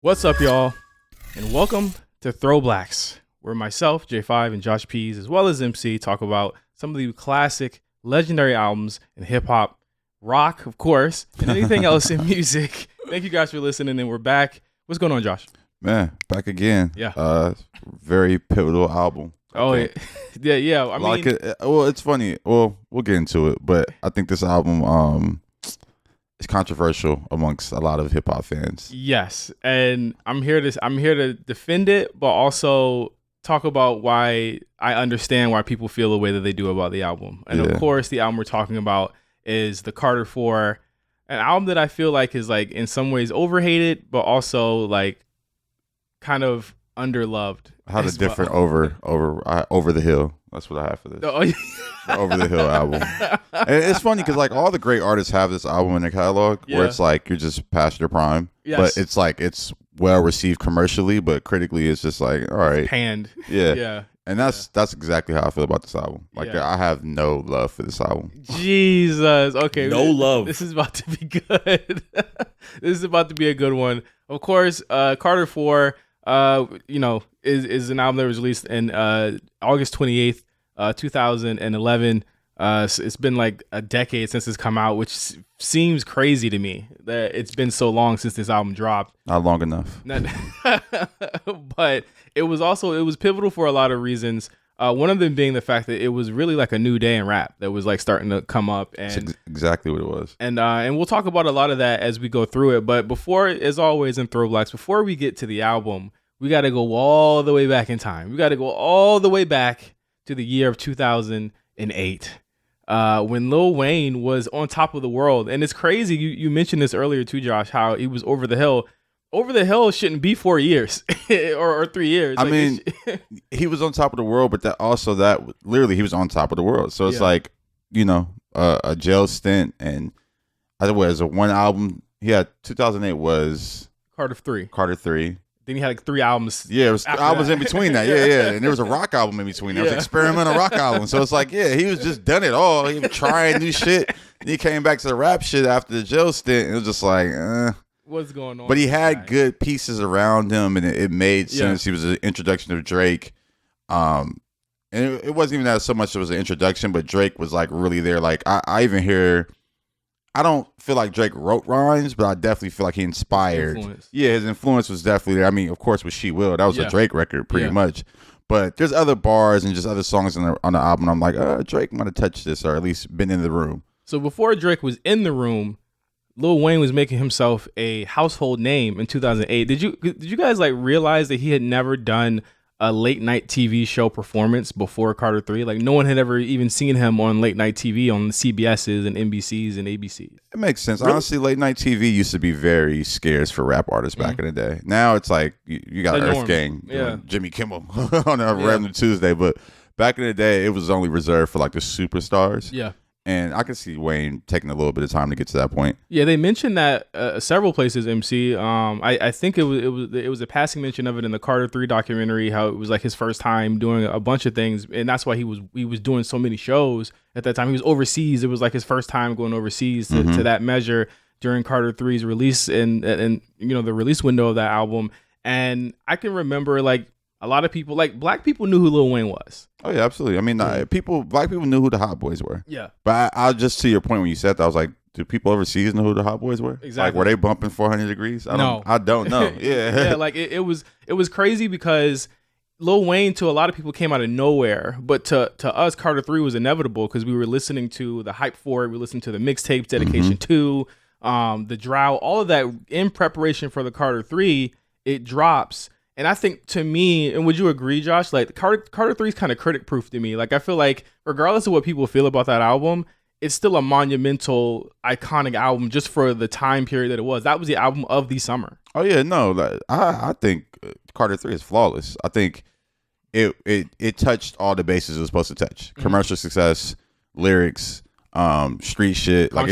What's up, y'all? And welcome to ThrowBLKs, where myself, J5, and Josh Pease, as well as MC, talk about some of the classic, legendary albums in hip-hop, rock, of course, and anything else in music. Thank you guys for listening, and we're back. What's going on, Josh? Man, back again. Yeah. Very pivotal album. Oh, yeah. I mean, it's funny. Well, we'll get into it, but I think this album is controversial amongst a lot of hip hop fans. yes, and I'm here to defend it, but also talk about why I understand why people feel the way that they do about the album. And of course, the album we're talking about is the Carter 4, an album that I feel like is like in some ways overhated, but also like kind of underloved. I had a different over the hill. That's what I have for this. Oh, yeah. The Over the Hill album. And it's funny because like all the great artists have this album in their catalog where it's like you're just past your prime. Yes. But it's like it's well received commercially, but critically it's just like, all right. Panned. Yeah. Yeah. And that's exactly how I feel about this album. Like I have no love for this album. Jesus. Okay. No love. This is about to be good. This is about to be a good one. Of course, Carter 4, is an album that was released in August 28th, 2011. It's been like a decade since it's come out, which seems crazy to me that it's been so long since this album dropped. Not long enough. But it was pivotal for a lot of reasons. One of them being the fact that it was really like a new day in rap that was like starting to come up, and That's exactly what it was. And we'll talk about a lot of that as we go through it. But before, as always in ThrowBLKs, before we get to the album, we got to go all the way back in time. We got to go all the way back to the year of 2008. When Lil Wayne was on top of the world. And it's crazy. You mentioned this earlier too, Josh, how he was over the hill. Over the hill shouldn't be 4 years or 3 years. I mean, he was on top of the world, but that literally he was on top of the world. So it's like, a jail stint, and I think it was one album. He had 2008 was Carter 3. Then he had like 3 albums. Yeah, it was albums in between that. Yeah. And there was a rock album in between. There was an experimental rock album. So it's like, he was just done it all. He was trying new shit. And he came back to the rap shit after the jail stint. And it was just like, what's going on? But he had good pieces around him, and it made sense. He was an introduction to Drake. And it wasn't even that so much it was an introduction, but Drake was like really there. Like I even hear, I don't feel like Drake wrote rhymes, but I definitely feel like he inspired. His influence was definitely there. I mean, of course, with She Will, that was a Drake record pretty much. But there's other bars and just other songs on the album. I'm like, Drake might have touched this, or at least been in the room. So before Drake was in the room, Lil Wayne was making himself a household name in 2008. Did you guys like realize that he had never done a late night TV show performance before Carter 3? Like no one had ever even seen him on late night TV on the CBS's and NBC's and ABC's. It makes sense. Really? Honestly, late night TV used to be very scarce for rap artists back in the day. Now it's like you got Earth Gang, Jimmy Kimmel on a random Tuesday. But back in the day, it was only reserved for like the superstars. Yeah. And I can see Wayne taking a little bit of time to get to that point. Yeah, they mentioned that several places, MC. I think it was a passing mention of it in the Carter 3 documentary, how it was like his first time doing a bunch of things, and that's why he was doing so many shows at that time. He was overseas. It was like his first time going overseas to that measure during Carter 3's release and the release window of that album. And I can remember like a lot of people, like black people, knew who Lil Wayne was. Oh yeah, absolutely. I mean, black people knew who the Hot Boys were. Yeah. But I just to your point when you said that, I was like, do people overseas know who the Hot Boys were? Exactly. Like, were they bumping 400 Degrees? I don't know. Yeah. Yeah. Like it was crazy because Lil Wayne to a lot of people came out of nowhere, but to us, Carter 3 was inevitable because we were listening to the hype for it. We listened to the mixtapes, Dedication 2, the Drought, all of that in preparation for the Carter 3. It drops. And I think to me, and would you agree, Josh, like Carter 3 is kind of critic proof to me. Like I feel like regardless of what people feel about that album, it's still a monumental, iconic album just for the time period that it was. That was the album of the summer. Oh yeah, no, like, I think Carter 3 is flawless. I think it touched all the bases it was supposed to touch. Commercial success, lyrics, street shit, like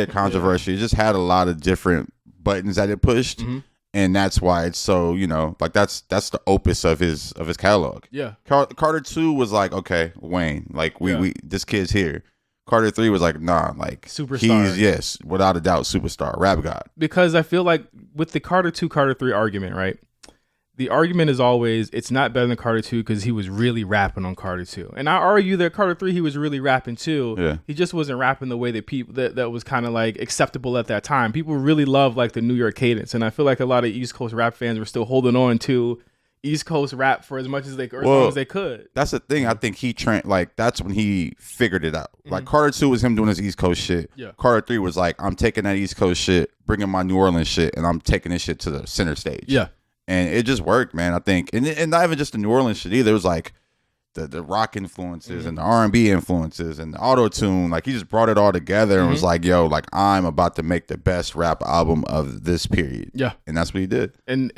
controversy. It just had a lot of different buttons that it pushed. And that's why it's so, like that's the opus of his catalog. Yeah. Carter 2 was like, okay, Wayne, like we this kid's here. Carter 3 was like, nah, like Superstar. he's without a doubt superstar, rap god. Because I feel like with the Carter 2, Carter 3 argument, right? The argument is always it's not better than Carter 2 because he was really rapping on Carter 2. And I argue that Carter 3 he was really rapping too. Yeah. He just wasn't rapping the way that people that was kind of like acceptable at that time. People really loved like the New York cadence, and I feel like a lot of East Coast rap fans were still holding on to East Coast rap for as much as they as long as they could. That's the thing. I think that's when he figured it out. Like Carter 2 was him doing his East Coast shit. Yeah. Carter 3 was like, I'm taking that East Coast shit, bringing my New Orleans shit, and I'm taking this shit to the center stage. Yeah. And it just worked, man. I think, and not even just the New Orleans shit either. It was like the rock influences and the R&B influences and the auto tune. Like he just brought it all together and was like, "Yo, like I'm about to make the best rap album of this period." Yeah, and that's what he did. And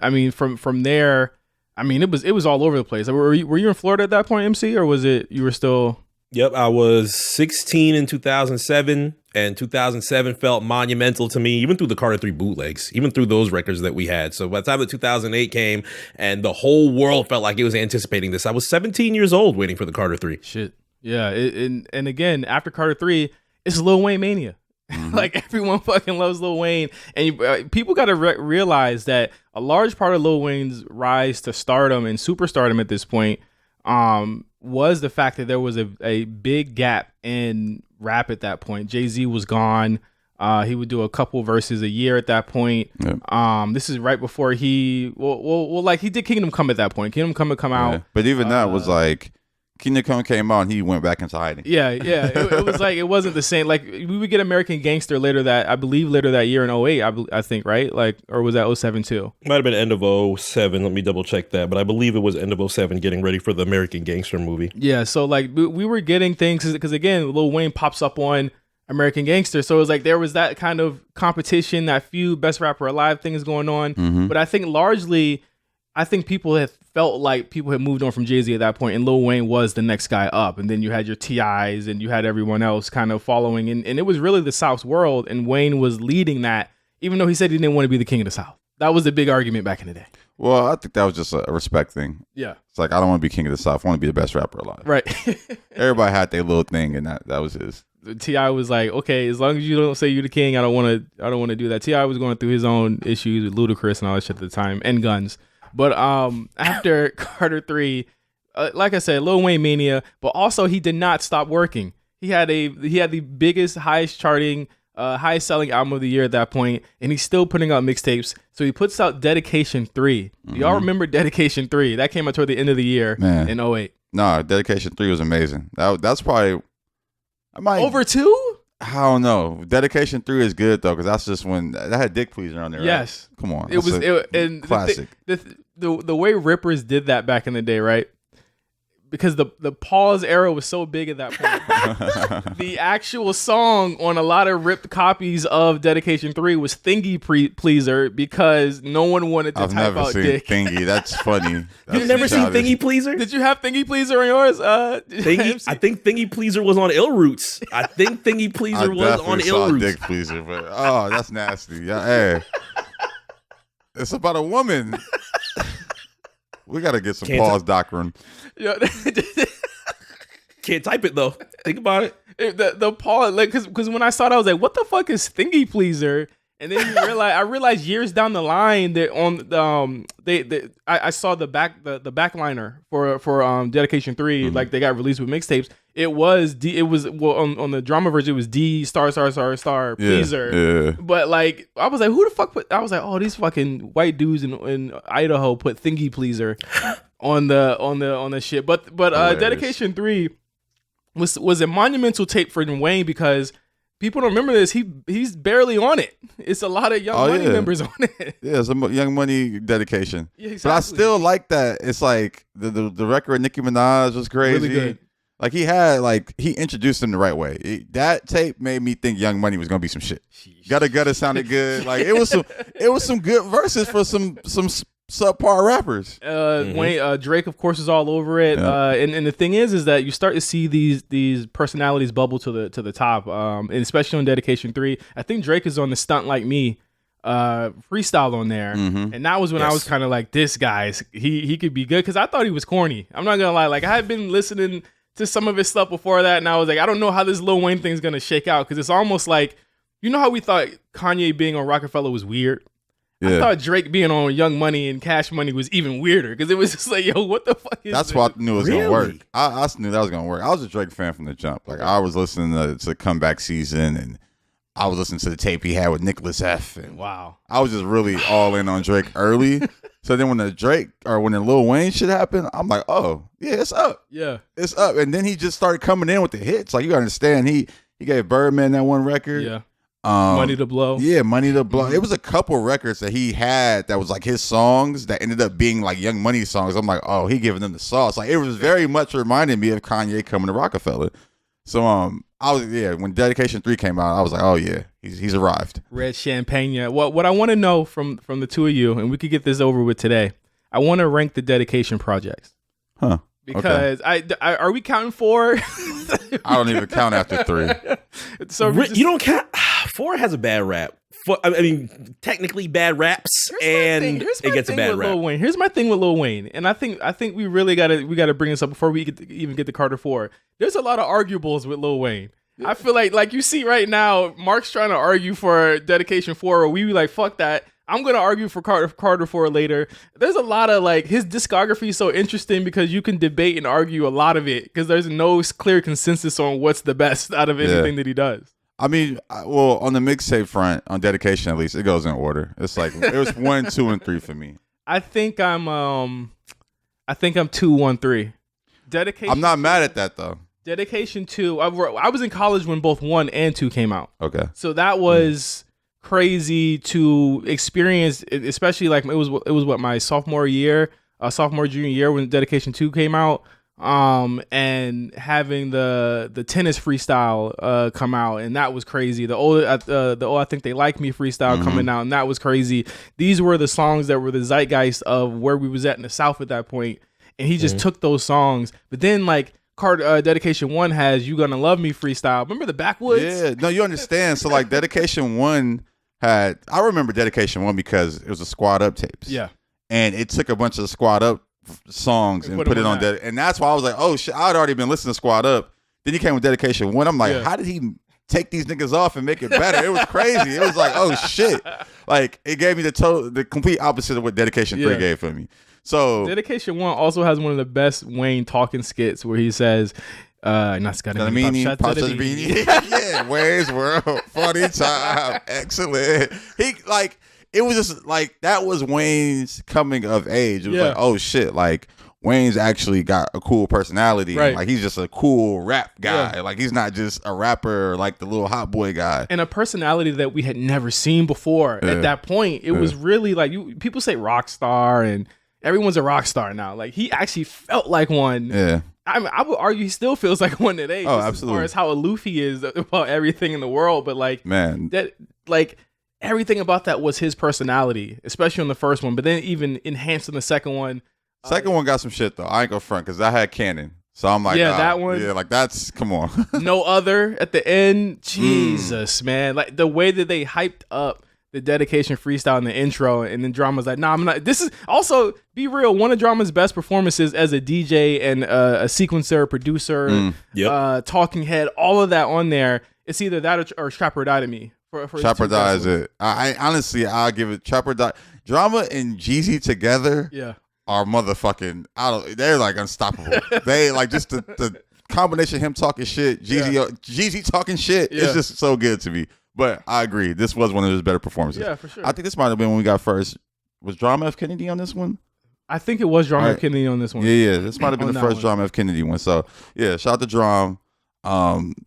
I mean, from there, I mean, it was all over the place. Were you in Florida at that point, MC, or was it you were still? Yep, I was 16 in 2007, and 2007 felt monumental to me, even through the Carter 3 bootlegs, even through those records that we had. So by the time that 2008 came and the whole world felt like it was anticipating this, I was 17 years old waiting for the Carter 3. Shit. Yeah, and again, after Carter 3, it's Lil Wayne mania. Like everyone fucking loves Lil Wayne, and people got to realize that a large part of Lil Wayne's rise to stardom and superstardom at this point was the fact that there was a big gap in rap at that point. Jay-Z was gone. He would do a couple verses a year at that point. Yep. This is right before he did Kingdom Come at that point. Kingdom Come would come out. But even that was like Kingdom Come came out and he went back into hiding. Yeah. It was like it wasn't the same. Like we would get American Gangster later that year in 08, I think, right? Like, or was that 07 too? Might have been end of 07. Let me double check that. But I believe it was end of 07, getting ready for the American Gangster movie. Yeah. So like we were getting things because again, Lil Wayne pops up on American Gangster. So it was like there was that kind of competition, that few best rapper alive things going on. But I think largely, people had felt like people had moved on from Jay-Z at that point, and Lil Wayne was the next guy up. And then you had your T.I.s and you had everyone else kind of following. And it was really the South's world, and Wayne was leading that, even though he said he didn't want to be the king of the South. That was the big argument back in the day. Well, I think that was just a respect thing. Yeah. It's like, I don't want to be king of the South. I want to be the best rapper alive. Right. Everybody had their little thing, and that was his. T.I. was like, okay, as long as you don't say you're the king, I don't want to do that. T.I. was going through his own issues with Ludacris and all that shit at the time, and guns. But after Carter 3, like I said, Lil Wayne mania, but also he did not stop working. He had the biggest, highest charting, highest selling album of the year at that point, and he's still putting out mixtapes. So he puts out Dedication 3. Do y'all remember Dedication 3? That came out toward the end of the year in 08. No, Dedication 3 was amazing. That's probably over 2? I don't know. Dedication 3 is good though, because that's just when that had Dick Pleaser on there. Yes, right? Come on. It was and classic. The way Rippers did that back in the day, right? Because the pause era was so big at that point. The actual song on a lot of ripped copies of Dedication 3 was Thingy Pleaser because no one wanted to type out Dick. Thingy. That's funny. You've never seen Thingy Pleaser? Did you have Thingy Pleaser on yours? I think Thingy Pleaser was on Ill Roots. I think Thingy Pleaser was on Ill Roots. Dick Pleaser, but that's nasty. Yeah, hey. It's about a woman. We got to get some pause doctrine. Yeah. Can't type it though. Think about it. The pause, like, because when I saw it, I was like, "What the fuck is Thingy Pleaser?" And then I realized years down the line that on I saw the backliner for Dedication 3, like they got released with mixtapes. It was on the drama version, it was D star Pleaser. Yeah. But like I was like, who the fuck put? I was like, oh, these fucking white dudes in Idaho put Thingy Pleaser on the shit. But Dedication 3 was a monumental tape for Wayne because people don't remember this. He's barely on it. It's a lot of Young Money members on it. Yeah, it's a Young Money dedication. Yeah, exactly. But I still like that. It's like the record of Nicki Minaj was crazy. Really good. Like he introduced him the right way. That tape made me think Young Money was gonna be some shit. Gotta Gutter sounded good. Like it was some good verses for some subpar rappers. Wayne, Drake, of course, is all over it. Yeah. And the thing is that you start to see these personalities bubble to the top. And especially on Dedication 3. I think Drake is on the Stunt Like Me freestyle on there. And that was when I was kind of like, this guy's he could be good, because I thought he was corny. I'm not gonna lie. Like I had been listening to some of his stuff before that, and I was like, I don't know how this Lil Wayne thing's gonna shake out, because it's almost like, you know how we thought Kanye being on Rockefeller was weird? Yeah. I thought Drake being on Young Money and Cash Money was even weirder, because it was just like, yo, what the fuck is That's this? what I knew it was gonna work. I knew that was gonna work. I was a Drake fan from the jump. Like, I was listening to Comeback Season, and I was listening to the tape he had with Nicholas F. And wow. I was just really all in on Drake early. So then when the Lil Wayne shit happened, I'm like, oh, yeah, it's up. Yeah. It's up. And then he just started coming in with the hits. Like, you gotta understand, he gave Birdman that one record. Yeah. Money to Blow. Yeah, Money to Blow. It was a couple records that he had that was like his songs that ended up being like Young Money songs. I'm like, oh, he giving them the sauce. Like, it was very much reminding me of Kanye coming to Rockefeller. So I was, when Dedication 3 came out, I was like, oh yeah, he's arrived. Red Champagne. Yeah. What I want to know from the two of you, and we could get this over with today, I want to rank the Dedication projects. Huh. Because I are we counting 4? I don't even count after 3. So you don't count. 4 has a bad rap. I mean, technically bad raps, and it gets a bad rap. Lil Wayne. Here's my thing with Lil Wayne, and I think we really gotta bring this up before we even get to Carter 4. There's a lot of arguables with Lil Wayne. I feel like you see right now, Mark's trying to argue for Dedication 4, or we be like, fuck that. I'm gonna argue for Carter 4 later. There's a lot of like, his discography is so interesting because you can debate and argue a lot of it because there's no clear consensus on what's the best out of anything that he does. I mean, well, on the mixtape front, on Dedication at least, it goes in order. It's like it was 1, 2, and 3 for me. I think I'm 2, 1, 3. Dedication. I'm not mad at that though. Dedication 2. I was in college when both 1 and 2 came out. Okay. So that was crazy to experience, especially like it was what, my sophomore junior year when Dedication 2 came out. And having the tennis freestyle come out, and that was crazy. The old I Think They Like Me freestyle coming out, and that was crazy. These were the songs that were the zeitgeist of where we was at in the South at that point, and he just took those songs. But then like Dedication 1 has You Gonna Love Me freestyle. Remember the Backwoods? Yeah, no, you understand. So like Dedication 1 I remember Dedication 1 because it was a Squad Up tapes. Yeah, and it took a bunch of Squad Up songs and put it on that, and that's why I was like, oh shit, I'd already been listening to Squad Up. Then he came with Dedication 1. I'm like, how did he take these niggas off and make it better? It was crazy. It was like, oh shit, like it gave me the complete opposite of what Dedication 3 gave for me. So Dedication 1 also has one of the best Wayne talking skits where he says, "Not gonna mean yeah, Wayne's World, funny time, excellent." He like. It was just like, that was Wayne's coming of age. It was like, oh shit, like Wayne's actually got a cool personality. Right. Like he's just a cool rap guy. Yeah. Like he's not just a rapper like the little hot boy guy. And a personality that we had never seen before. At that point, it was really like, people say rock star and everyone's a rock star now. Like he actually felt like one. Yeah. I would argue he still feels like one today. Oh, absolutely. As far as how aloof he is about everything in the world. But like, man, that like, everything about that was his personality, especially on the first one, but then even enhanced in the second one. Second one got some shit though. I ain't gonna front because I had Cannon, so I'm like, that one. Yeah, like that's, come on. No Other at the end, Jesus, man, like the way that they hyped up the Dedication freestyle in the intro, and then Drama's like, nah, I'm not. This is also, be real, one of Drama's best performances as a DJ and a sequencer, producer, talking head, all of that on there. It's either that or Strap or Die to Me. Trap or Die is it. I honestly, I'll give it Trap or Die. Drama and Jeezy together are motherfucking, they're like unstoppable. They like, just the combination of him talking shit, Jeezy talking shit, it's just so good to me. But I agree, this was one of his better performances. Yeah, for sure. I think this might have been when we got first. Was Drama F. Kennedy on this one? I think it was Drama F. Kennedy on this one. Yeah, this might have been the first Drama F. Kennedy one. So yeah, shout out to Drum.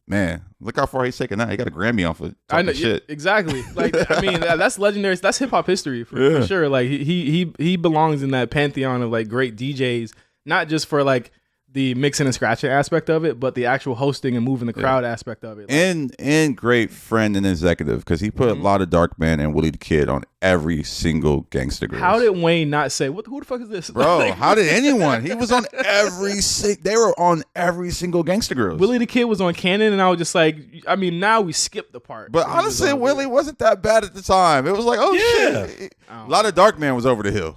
Man, look how far he's taken that. He got a Grammy off of talking shit. Exactly. Like, I mean, that's legendary. That's hip hop history for sure. Like he belongs in that pantheon of like great DJs, not just for like the mixing and scratching aspect of it, but the actual hosting and moving the crowd aspect of it. Like, and great friend and executive, because he put a lot of Dark Man and Willie the Kid on every single Gangsta Grills. How did Wayne not say, who the fuck is this? Bro, like, how did anyone? He was on they were on every single Gangsta Grills. Willie the Kid was on Canon, and I was just like, I mean, now we skipped the part. But honestly, Willie wasn't that bad at the time. It was like, oh shit. A lot of Dark Man was over the hill.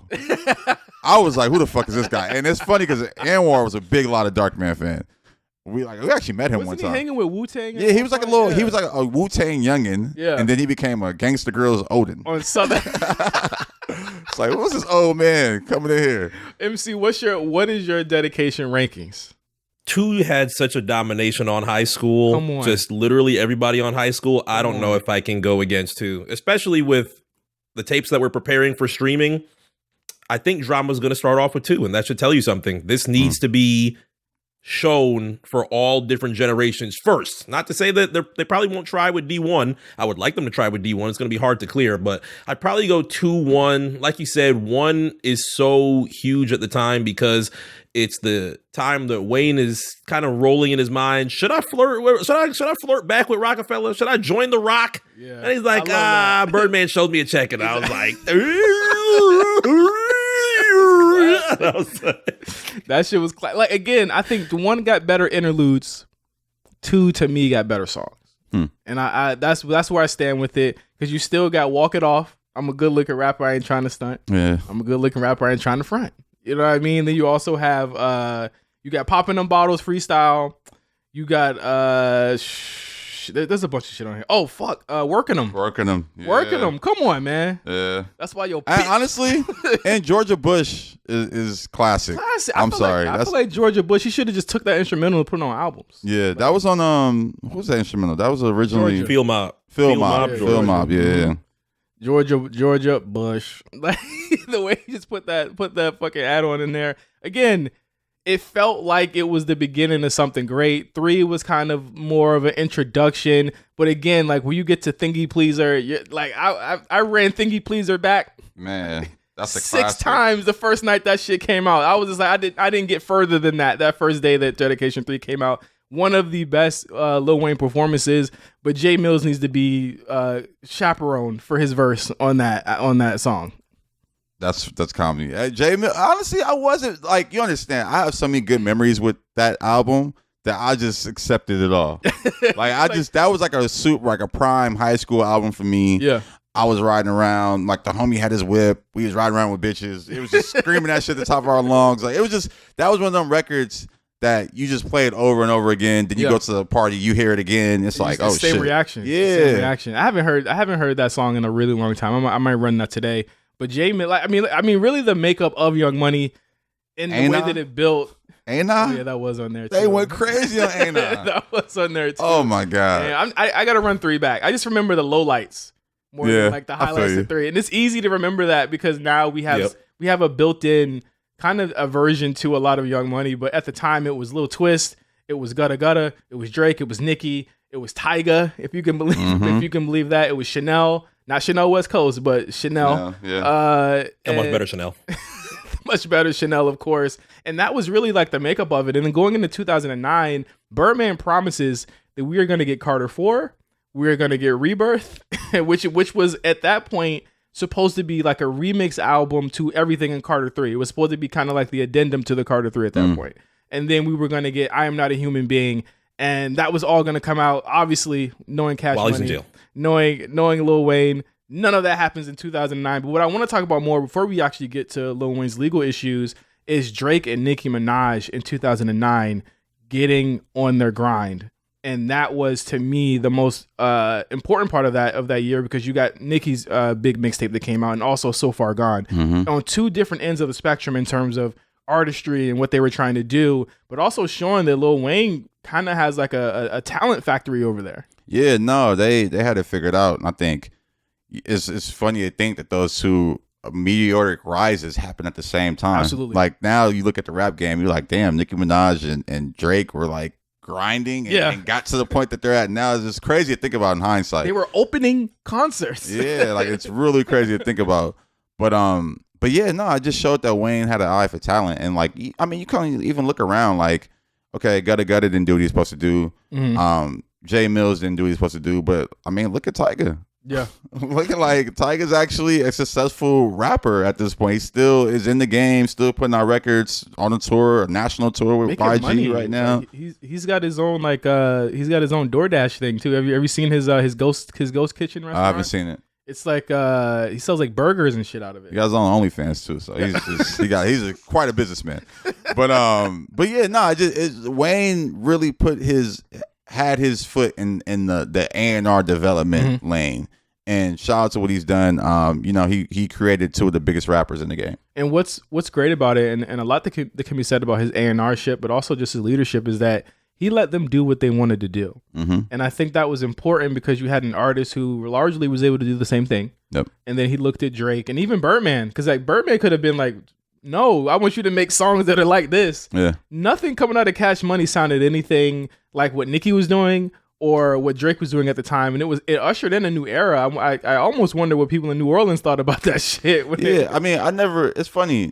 I was like, who the fuck is this guy? And it's funny because Anwar was a big Lot of Dark Man fan. We actually met him one Wasn't time. he hanging with Wu-Tang? Yeah, he was like a little. He was like a Wu-Tang youngin. Yeah. And then he became a Gangsta Grillz Odin. On Southern. It's like, what's this old man coming in here? MC, what is your dedication rankings? 2 had such a domination on high school. Come on. Just literally everybody on high school. I don't know if I can go against 2, especially with the tapes that we're preparing for streaming. I think Drama's going to start off with 2, and that should tell you something. This needs to be shown for all different generations first. Not to say that they probably won't try with D1. I would like them to try with D1. It's going to be hard to clear, but I'd probably go 2-1. Like you said, 1 is so huge at the time because it's the time that Wayne is kind of rolling in his mind. Should I flirt? Should I flirt back with Rockefeller? Should I join the Rock? Yeah, and he's like, Birdman showed me a check, and I was like, that shit was like, again, I think 1 got better interludes, 2 to me got better songs. And I that's where I stand with it, because you still got Walk It Off. I'm a good looking rapper, I ain't trying to stunt. Yeah, I'm a good looking rapper, I ain't trying to front. You know what I mean? Then you also have you got Popping Them Bottles freestyle. You got there's a bunch of shit on here. Oh fuck, Working Them. Yeah. Working Them. Come on, man. Yeah. That's why honestly, and Georgia Bush is classic. I'm sorry. I feel like Georgia Bush, he should have just took that instrumental and put it on albums. Yeah, that was on what was that instrumental? That was originally Phil Mob. Yeah. Georgia Bush. Like the way he just put that fucking add-on in there. Again, it felt like it was the beginning of something great. 3 was kind of more of an introduction. But again, like when you get to Thingy Pleaser, like I ran Thingy Pleaser back. Man, that's a 6 classic. times the first night that shit came out. I was just like, I didn't get further than that first day that Dedication 3 came out. One of the best Lil Wayne performances, but Jay Mills needs to be chaperone for his verse on that song. That's comedy. Jay Mills, honestly, I wasn't like, you understand. I have so many good memories with that album that I just accepted it all. That was like a prime high school album for me. Yeah. I was riding around, like the homie had his whip. We was riding around with bitches. It was just screaming that shit at the top of our lungs. Like that was one of them records that you just play it over and over again. Then you go to the party, you hear it again. It's like, same shit. reaction. Yeah. Same reaction. I haven't heard that song in a really long time. I might run that today. But Jay, like, I mean, really the makeup of Young Money and the way that it built. Ain't I? Oh, yeah, that was on there too. They went crazy on Ain't I? That was on there too. Oh my God. Man, I got to run 3 back. I just remember the lowlights more than like the highlights of 3. And it's easy to remember that because now we have a built-in kind of aversion to a lot of Young Money. But at the time, it was Lil Twist, it was Gutta Gutta, it was Drake, it was Nicki, it was Tyga, if you can believe that. It was Chanel. Not Chanel West Coast, but Chanel. Yeah. Much better Chanel. Much better Chanel, of course. And that was really like the makeup of it. And then going into 2009, Birdman promises that we are going to get Carter 4. We're going to get Rebirth, which was at that point supposed to be like a remix album to everything in Carter 3. It was supposed to be kind of like the addendum to the Carter 3 at that point. And then we were going to get I Am Not a Human Being. And that was all going to come out, obviously, knowing Cash while Money, he's in jail. knowing Lil Wayne. None of that happens in 2009. But what I want to talk about more before we actually get to Lil Wayne's legal issues is Drake and Nicki Minaj in 2009 getting on their grind. And that was, to me, the most important part of that year, because you got Nicki's big mixtape that came out and also So Far Gone on 2 different ends of the spectrum in terms of artistry and what they were trying to do, but also showing that Lil Wayne kind of has like a talent factory over there. Yeah, no, they had it figured out. And I think it's funny to think that those 2 meteoric rises happen at the same time. Absolutely. Like now you look at the rap game, you're like, damn, Nicki Minaj and Drake were like grinding and got to the point that they're at now. It's just crazy to think about in hindsight. They were opening concerts. Yeah, like it's really crazy to think about. But yeah, no, I just showed that Wayne had an eye for talent. And like, I mean, you can't even look around like, okay, Gutta Gutta didn't do what he's supposed to do. Jay Mills didn't do what he's supposed to do. But I mean, look at Tyga. Yeah. Look at like Tyga's actually a successful rapper at this point. He still is in the game, still putting out records on a tour, a national tour with Making 5G money right now. Like, he's got his own he's got his own DoorDash thing too. Have you seen his ghost kitchen restaurant? I haven't seen it. It's like he sells like burgers and shit out of it. He got his own OnlyFans too, so he's quite a businessman. But yeah, no, Wayne really had his foot in the A&R development lane. And shout out to what he's done. He created two of the biggest rappers in the game. And what's great about it, and a lot that can be said about his A&R shit, but also just his leadership, is that he let them do what they wanted to do. Mm-hmm. And I think that was important because you had an artist who largely was able to do the same thing. Yep. And then he looked at Drake and even Birdman, because like Birdman could have been like, no, I want you to make songs that are like this. Yeah. Nothing coming out of Cash Money sounded anything like what Nicki was doing or what Drake was doing at the time, and it ushered in a new era. I almost wonder what people in New Orleans thought about that shit. I mean, it's funny.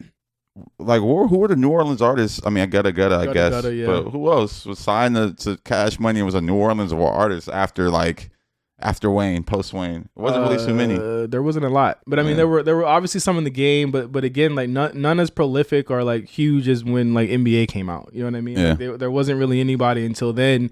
Like, who were the New Orleans artists? I mean, I guess. Yeah. But who else was signed to Cash Money and was a New Orleans artist after Wayne, post Wayne? It wasn't really too many. There wasn't a lot, but I mean, there were obviously some in the game, but again, like none as prolific or like huge as when like NBA came out. You know what I mean? Yeah. Like, there wasn't really anybody until then,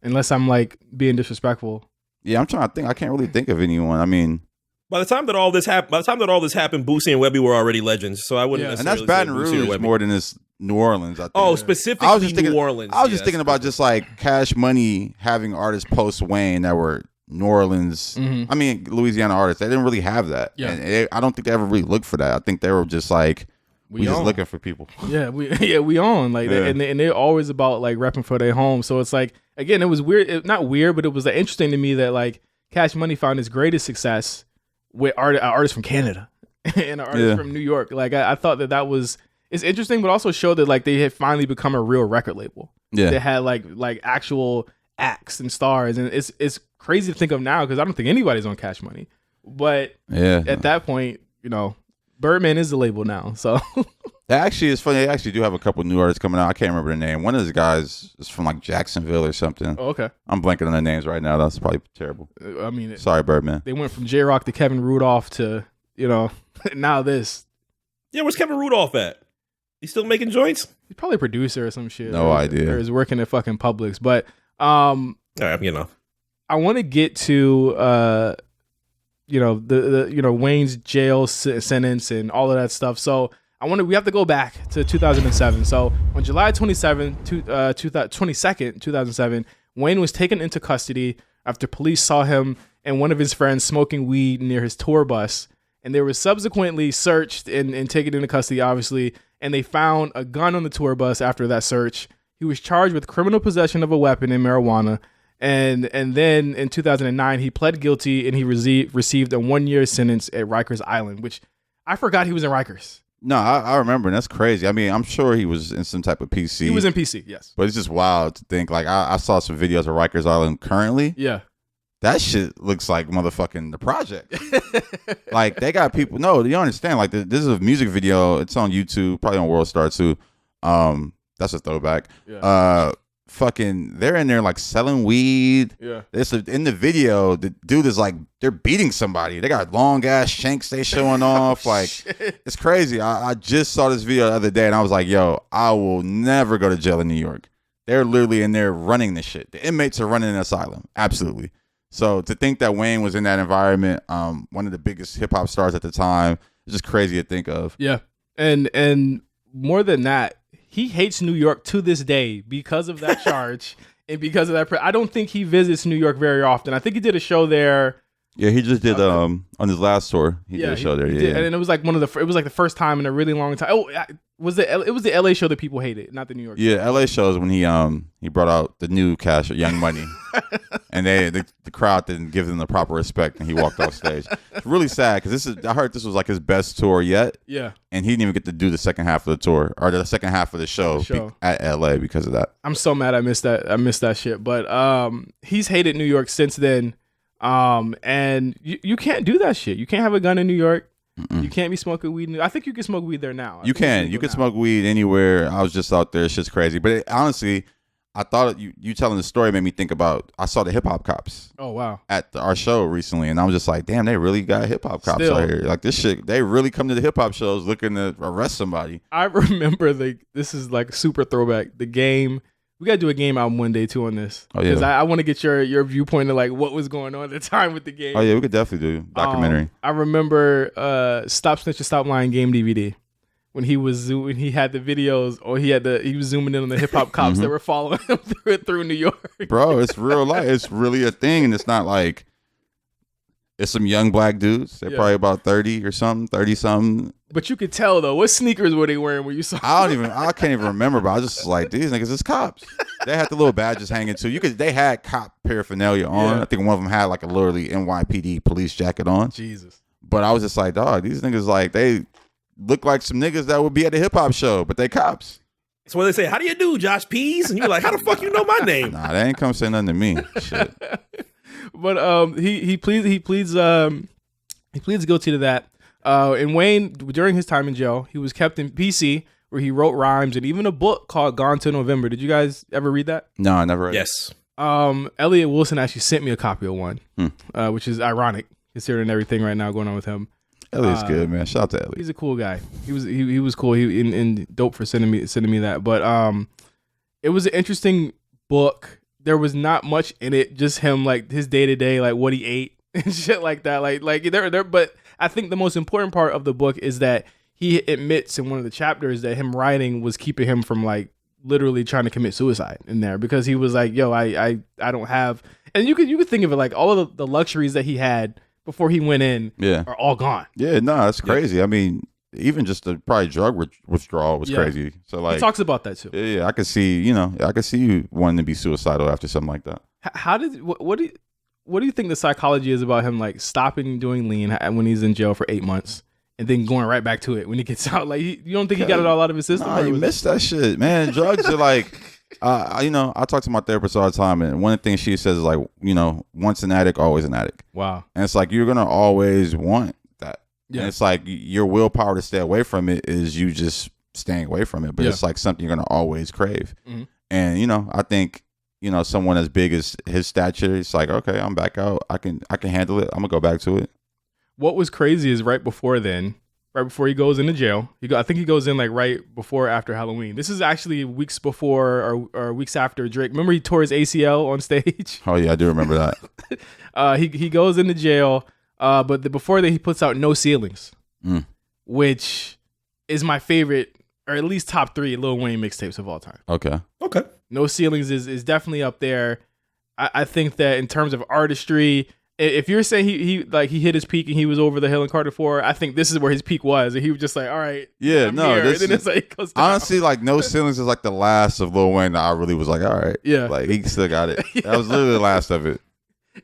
unless I'm like being disrespectful. Yeah, I'm trying to think. I can't really think of anyone. I mean, By the time that all this happened, Boosie and Webby were already legends. So I wouldn't necessarily. And that's Baton Rouge more than it's New Orleans. I think. Oh, specifically New Orleans. I was just thinking about just like Cash Money having artists post Wayne that were New Orleans. Mm-hmm. I mean, Louisiana artists. They didn't really have that. Yeah. And I don't think they ever really looked for that. I think they were just like, we just looking for people. Yeah, we on like that, and they're always about like repping for their home. So it's like, again, it was weird. Not weird, but it was like, interesting to me that like Cash Money found his greatest success with artists from Canada and an artist from New York. Like I thought it's interesting, but also showed that like they had finally become a real record label. Yeah, they had like actual acts and stars, and it's crazy to think of now because I don't think anybody's on Cash Money. But at that point, Birdman is the label now. So that actually is funny. They actually do have a couple new artists coming out. I can't remember the name. One of the guys is from like Jacksonville or something. Oh, okay. I'm blanking on the names right now. That's probably terrible. I mean, sorry, Birdman. They went from J-Rock to Kevin Rudolph to, now this. Yeah, where's Kevin Rudolph at? He's still making joints? He's probably a producer or some shit. No idea. Or is working at fucking Publix. But I want to get to Wayne's jail sentence and all of that stuff. So we have to go back to 2007. So on July 22nd, 2007, Wayne was taken into custody after police saw him and one of his friends smoking weed near his tour bus. And they were subsequently searched and taken into custody, obviously. And they found a gun on the tour bus after that search. He was charged with criminal possession of a weapon and marijuana. And then in 2009, he pled guilty and he received a 1-year sentence at Rikers Island, which I forgot he was in Rikers. No, I remember, and that's crazy. I mean, I'm sure he was in some type of PC. He was in PC, yes. But it's just wild to think. Like, I saw some videos of Rikers Island currently. Yeah. That shit looks like motherfucking The Project. Like, they got people. No, you don't understand. Like, this is a music video. It's on YouTube, probably on WorldStar too. That's a throwback. Yeah. Fucking, they're in there like selling weed. Yeah. In the video, the dude is like, they're beating somebody. They got long ass shanks they showing off. Like, shit. It's crazy. I just saw this video the other day and I was like, yo, I will never go to jail in New York. They're literally in there running the shit. The inmates are running an asylum. Absolutely. So to think that Wayne was in that environment, one of the biggest hip hop stars at the time, it's just crazy to think of. Yeah. And more than that, he hates New York to this day because of that charge and because of that. I don't think he visits New York very often. I think he did a show there. Yeah, he just did on his last tour. He did a show there. Yeah, and it was like the first time in a really long time. Oh, it was the LA show that people hated, not the New York. Yeah, show. LA shows when he brought out the new Cash Young Money, and the crowd didn't give him the proper respect, and he walked off stage. It's really sad because I heard this was like his best tour yet. Yeah, and he didn't even get to do the second half of the tour or the second half of the show. At LA because of that. I'm so mad I missed that shit. But he's hated New York since then. And you can't do that shit. You can't have a gun in New York. Mm-mm. You can't be smoking weed. I think you can smoke weed there now. You can smoke weed anywhere. I was just out there. It's just crazy. But honestly, I thought you telling the story made me think about. I saw the hip hop cops. Oh wow! At our show recently, and I was just like, damn, they really got hip hop cops out here. Like this shit, they really come to the hip hop shows looking to arrest somebody. I remember this is like super throwback. The Game We gotta do a game album one day too on this. Oh yeah, because I want to get your viewpoint of like what was going on at the time with the game. Oh yeah, we could definitely do documentary. I remember Stop Snitch and Stop Lying game DVD when he was he had the videos, or he was zooming in on the hip hop cops that were following him through New York. Bro, it's real life. It's really a thing, and it's not like it's some young black dudes. They're probably about 30 or something, 30 something. But you could tell though. What sneakers were they wearing when you saw? I can't even remember. But I was just like, these niggas is cops. They had the little badges hanging too. They had cop paraphernalia on. I think one of them had like a literally NYPD police jacket on. Jesus. But I was just like, dog, these niggas like they look like some niggas that would be at a hip hop show, but they cops. So when they say, "How do you do, Josh Pease?" and you're like, "How the fuck you know my name?" Nah, they ain't come say nothing to me. Shit. But he pleads guilty to that. And Wayne, during his time in jail, he was kept in PC where he wrote rhymes and even a book called Gone to November. Did you guys ever read that? No, I never read it. Yes. Elliot Wilson actually sent me a copy of one, which is ironic considering everything right now going on with him. Elliot's good, man. Shout out to Elliot. He's a cool guy. He was cool. And dope for sending me that. But it was an interesting book. There was not much in it, just him like his day to day, like what he ate and shit like that. Like there. But I think the most important part of the book is that he admits in one of the chapters that him writing was keeping him from like literally trying to commit suicide in there, because he was like, yo, I don't have, and you could think of it like all of the luxuries that he had before he went in are all gone. Yeah, no, that's crazy. I mean, even just the probably drug withdrawal was crazy. So like, he talks about that too. Yeah, I could see, I could see you wanting to be suicidal after something like that. What do you think the psychology is about him like stopping doing lean when he's in jail for 8 months and then going right back to it when he gets out? Like, you don't think he got it all out of his system? Nah, you missed that shit, man. Drugs are like, I talk to my therapist all the time, and one of the things she says is like, once an addict, always an addict. Wow. And it's like, you're going to always want that. Yeah. And it's like your willpower to stay away from it is you just staying away from it. But it's like something you're going to always crave. Mm-hmm. And, I think, someone as big as his stature, it's like, okay, I'm back out. I can handle it. I'm gonna go back to it. What was crazy is right before he goes into jail, I think he goes in like right before or after Halloween. This is actually weeks before or weeks after Drake. Remember he tore his ACL on stage? Oh yeah, I do remember that. He goes into jail, but before that he puts out No Ceilings, which is my favorite, or at least top 3 Lil Wayne mixtapes of all time. Okay. No Ceilings is definitely up there. I think that in terms of artistry, if you're saying he hit his peak and he was over the hill in Carter 4, I think this is where his peak was, and he was just like, all right, yeah, no, this and then it's like, it goes down. Honestly, like No Ceilings is like the last of Lil Wayne that I really was like, all right, yeah, like he still got it. That was literally the last of it.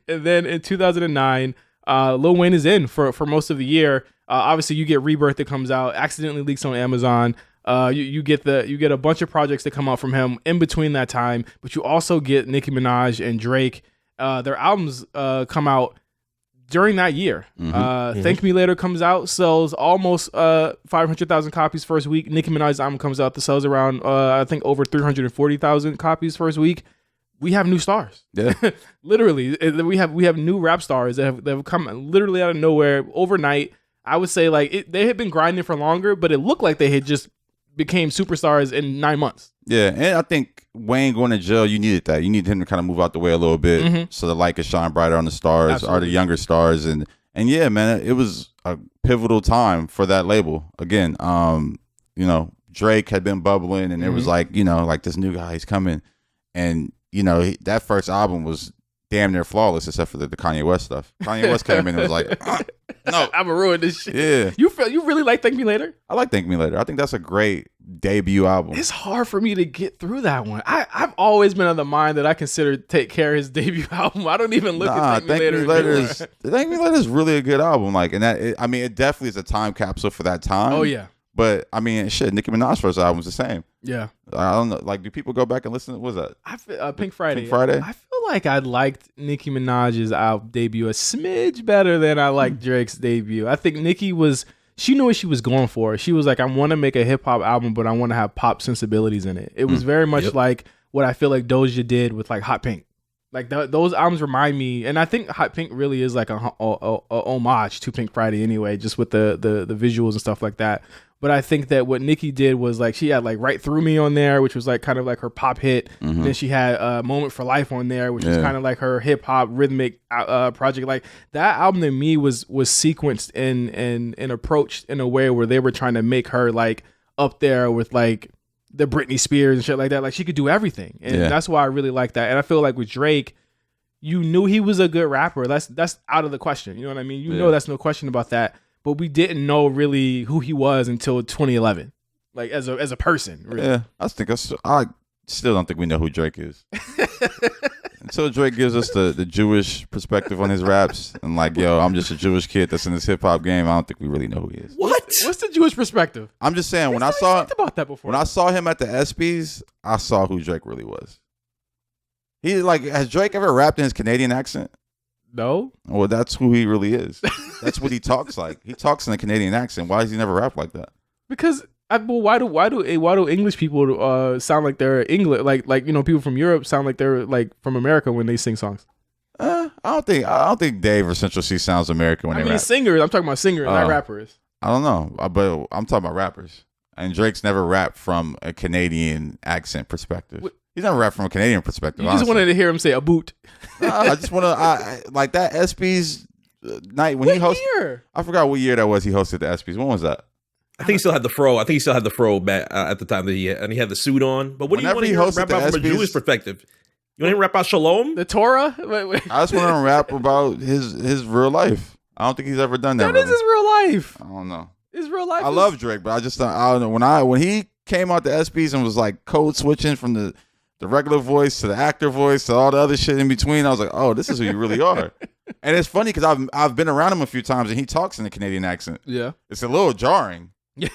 And then in 2009, Lil Wayne is in for most of the year. Obviously, you get Rebirth that comes out, accidentally leaks on Amazon. You get a bunch of projects that come out from him in between that time, but you also get Nicki Minaj and Drake. Their albums come out during that year. Thank Me Later comes out, sells almost 500,000 copies first week. Nicki Minaj's album comes out that sells around I think over 340,000 copies first week. We have new stars. Yeah, literally, we have new rap stars that have come literally out of nowhere overnight. I would say like they had been grinding for longer, but it looked like they had just became superstars in 9 months. Yeah, and I think Wayne going to jail, you needed that. You needed him to kind of move out the way a little bit so the light could shine brighter on the stars, or the younger stars. And yeah, man, it was a pivotal time for that label. Again, Drake had been bubbling, and it was like, like this new guy, he's coming. And, that first album was damn near flawless except for the Kanye West stuff. Kanye West came in and was like, no, I'm gonna ruin this shit. Yeah. You really like Thank Me Later? I like Thank Me Later. I think that's a great debut album. It's hard for me to get through that one. I've always been of the mind that I consider Take Care his debut album. I don't even look at Thank Me Later. Thank Me Later is really a good album. Like, and it definitely is a time capsule for that time. Oh yeah. But I mean, shit, Nicki Minaj's first album was the same. Yeah. I don't know. Like, do people go back and listen? What was that? Pink Friday. Pink Friday. I feel like I liked Nicki Minaj's album debut a smidge better than I liked Drake's debut. I think Nicki she knew what she was going for. She was like, I want to make a hip hop album, but I want to have pop sensibilities in it. It was very much like what I feel like Doja did with like Hot Pink. Like those albums remind me, and I think Hot Pink really is like a homage to Pink Friday anyway, just with the visuals and stuff like that. But I think that what Nicki did was like she had like Right Through Me on there, which was like kind of like her pop hit. And then she had Moment for Life on there, which was kind of like her hip hop rhythmic project. Like that album to me was sequenced and approached in a way where they were trying to make her like up there with like the Britney Spears and shit like that. Like she could do everything, and that's why I really like that. And I feel like with Drake, you knew he was a good rapper. That's out of the question. You know what I mean? You know that's no question about that. But we didn't know really who he was until 2011, like as a person. Really. Yeah, I still don't think we know who Drake is. Until Drake gives us the Jewish perspective on his raps and like, yo, I'm just a Jewish kid that's in this hip hop game. I don't think we really know who he is. What? What's the Jewish perspective? I'm just saying when I saw him at the ESPYs, I saw who Drake really was. He like, has Drake ever rapped in his Canadian accent? No. Well, that's who he really is. That's what he talks like. He talks in a Canadian accent. Why does he never rap like that? Because why do English people sound like they're English? Like you know, people from Europe sound like they're like from America when they sing songs. I don't think Dave or Central C sounds American when they rap. Singers. I'm talking about singers, not rappers. I don't know, but I'm talking about rappers. And Drake's never rapped from a Canadian accent perspective. He's never rapped from a Canadian perspective. You just wanted to hear him say a boot. I just want to like that ESPYs night when he hosted. Year? I forgot what year that was. He hosted the ESPYs. When was that? I think he still had the fro. I think he still had the fro back at the time that he had the suit on. But what do you want to hear him rap about from a Jewish perspective? You want to hear him rap about Shalom? The Torah? Wait. I just want him to rap about his real life. I don't think he's ever done that. That is his real life. I don't know. His real life. I love Drake, but I don't know. When he came out the ESPYs and was like code switching from the regular voice to the actor voice to all the other shit in between, I was like, oh, this is who you really are. And it's funny because I've been around him a few times and he talks in a Canadian accent. Yeah. It's a little jarring. Yeah.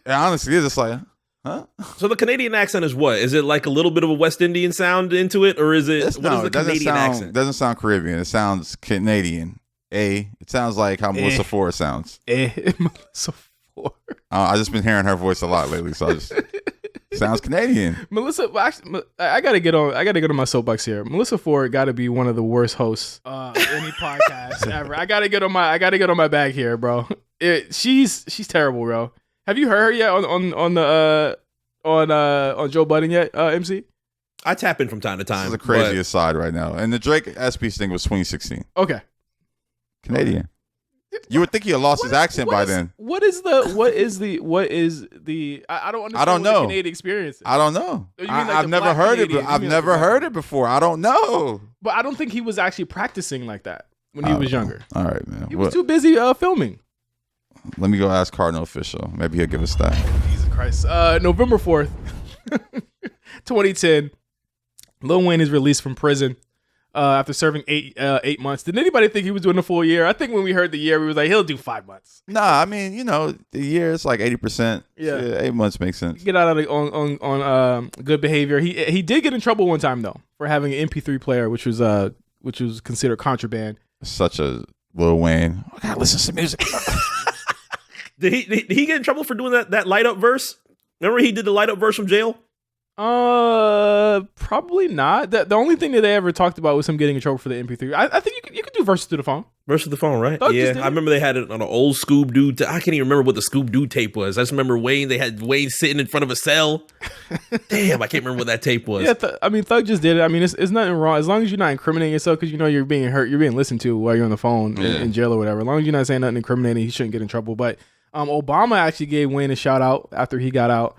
And honestly, it's just like, huh? So the Canadian accent is what? Is it like a little bit of a West Indian sound into it? Or is it, what is the Canadian accent? It doesn't sound Caribbean. It sounds Canadian. It sounds like how Melissa Ford sounds. Melissa Ford. I just been hearing her voice a lot lately, so I just... Sounds Canadian. Melissa, actually, I gotta get on my soapbox here. Melissa Ford got to be one of the worst hosts any podcast ever. I gotta get on my bag here, bro. She's terrible, bro. Have you heard her yet on Joe Budden yet, MC? I tap in from time to time. This is the craziest side right now, and the Drake ESPYs thing was 2016. Okay, Canadian. You would think he had lost his accent by then. What is the? I don't understand. I don't know. The Canadian experience. I don't know. I've never heard it. I've never heard it before. I don't know. But I don't think he was actually practicing like that when he was younger. All right, man. He was too busy filming. Let me go ask Cardinal Official. Maybe he'll give us that. Jesus Christ. November 4th, 2010. Lil Wayne is released from prison. After serving 8 months. Did anybody think he was doing a full year? I think when we heard the year, we was like, he'll do 5 months. Nah, I mean, you know, the year is like 80%. Yeah, 8 months makes sense. Get out of on good behavior. He did get in trouble one time though for having an MP3 player, which was considered contraband. Such a Lil Wayne. I gotta listen to some music. Did he get in trouble for doing that light up verse? Remember he did the light up verse from jail? Probably not. The only thing that they ever talked about was him getting in trouble for the MP3. I think you could do verses through the phone. Verse to the phone, right? Yeah, I remember they had it on an old Scoob-Doo. I can't even remember what the Scoob-Doo tape was. I just remember Wayne. They had Wayne sitting in front of a cell. Damn, I can't remember what that tape was. Yeah, Thug just did it. I mean, it's nothing wrong as long as you're not incriminating yourself because you know you're being hurt, you're being listened to while you're on the phone in jail or whatever. As long as you're not saying nothing incriminating, he shouldn't get in trouble. But Obama actually gave Wayne a shout out after he got out.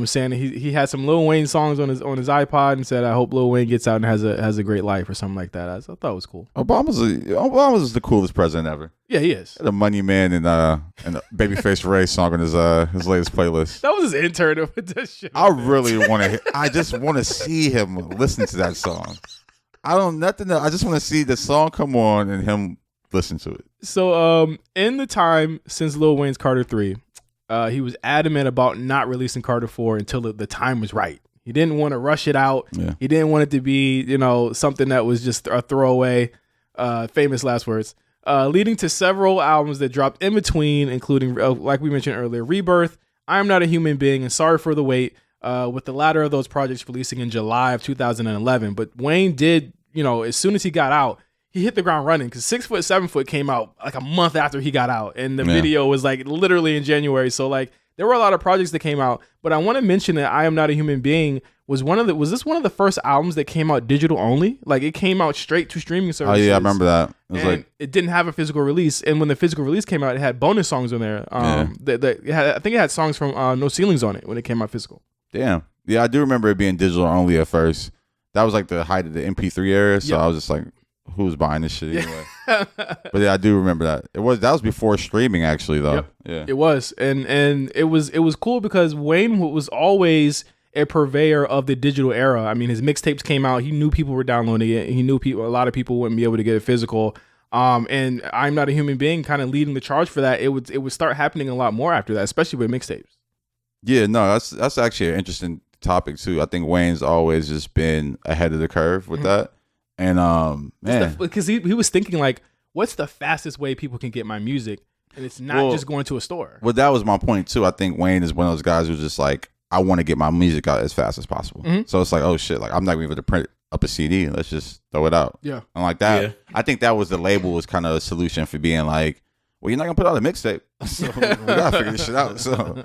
Saying that he had some Lil Wayne songs on his iPod and said, "I hope Lil Wayne gets out and has a great life" or something like that. I thought it was cool. Obama's the coolest president ever. Yeah, he is. The Money Man and Babyface Ray song on his latest playlist. That was his intern with that shit. I just want to see him listen to that song. I just want to see the song come on and him listen to it. So, in the time since Lil Wayne's Carter 3. He was adamant about not releasing Carter 4 until the time was right. He didn't want to rush it out. Yeah. He didn't want it to be, something that was just a throwaway, famous last words, leading to several albums that dropped in between, including, like we mentioned earlier, Rebirth, I'm Not a Human Being, and Sorry for the Wait, with the latter of those projects releasing in July of 2011. But Wayne did, as soon as he got out, he hit the ground running because 6 Foot, 7 Foot came out like a month after he got out. And the video was like literally in January. So like there were a lot of projects that came out, but I want to mention that I Am Not a Human Being was this one of the first albums that came out digital only? Like it came out straight to streaming services. Oh yeah, I remember that. It was it didn't have a physical release, and when the physical release came out, it had bonus songs on there. I think it had songs from No Ceilings on it when it came out physical. Damn. Yeah, I do remember it being digital only at first. That was like the height of the MP3 era, so I was just like, who's buying this shit anyway? But yeah, I do remember that. That was before streaming actually though. Yep. Yeah. It was. And it was cool because Wayne was always a purveyor of the digital era. I mean, his mixtapes came out, he knew people were downloading it. He knew a lot of people wouldn't be able to get it physical. And I'm Not a Human Being kind of leading the charge for that. It would start happening a lot more after that, especially with mixtapes. Yeah, no, that's actually an interesting topic too. I think Wayne's always just been ahead of the curve with that. And man, because he was thinking like, what's the fastest way people can get my music? And it's not just going to a store. Well, that was my point too. I think Wayne is one of those guys who's just like, I want to get my music out as fast as possible. So it's like, oh shit, like I'm not going to be able to print up a CD. Let's just throw it out. Yeah. And like that, I think that was the label was kind of a solution for being like, well, you're not going to put out a mixtape. So we got to figure this shit out. So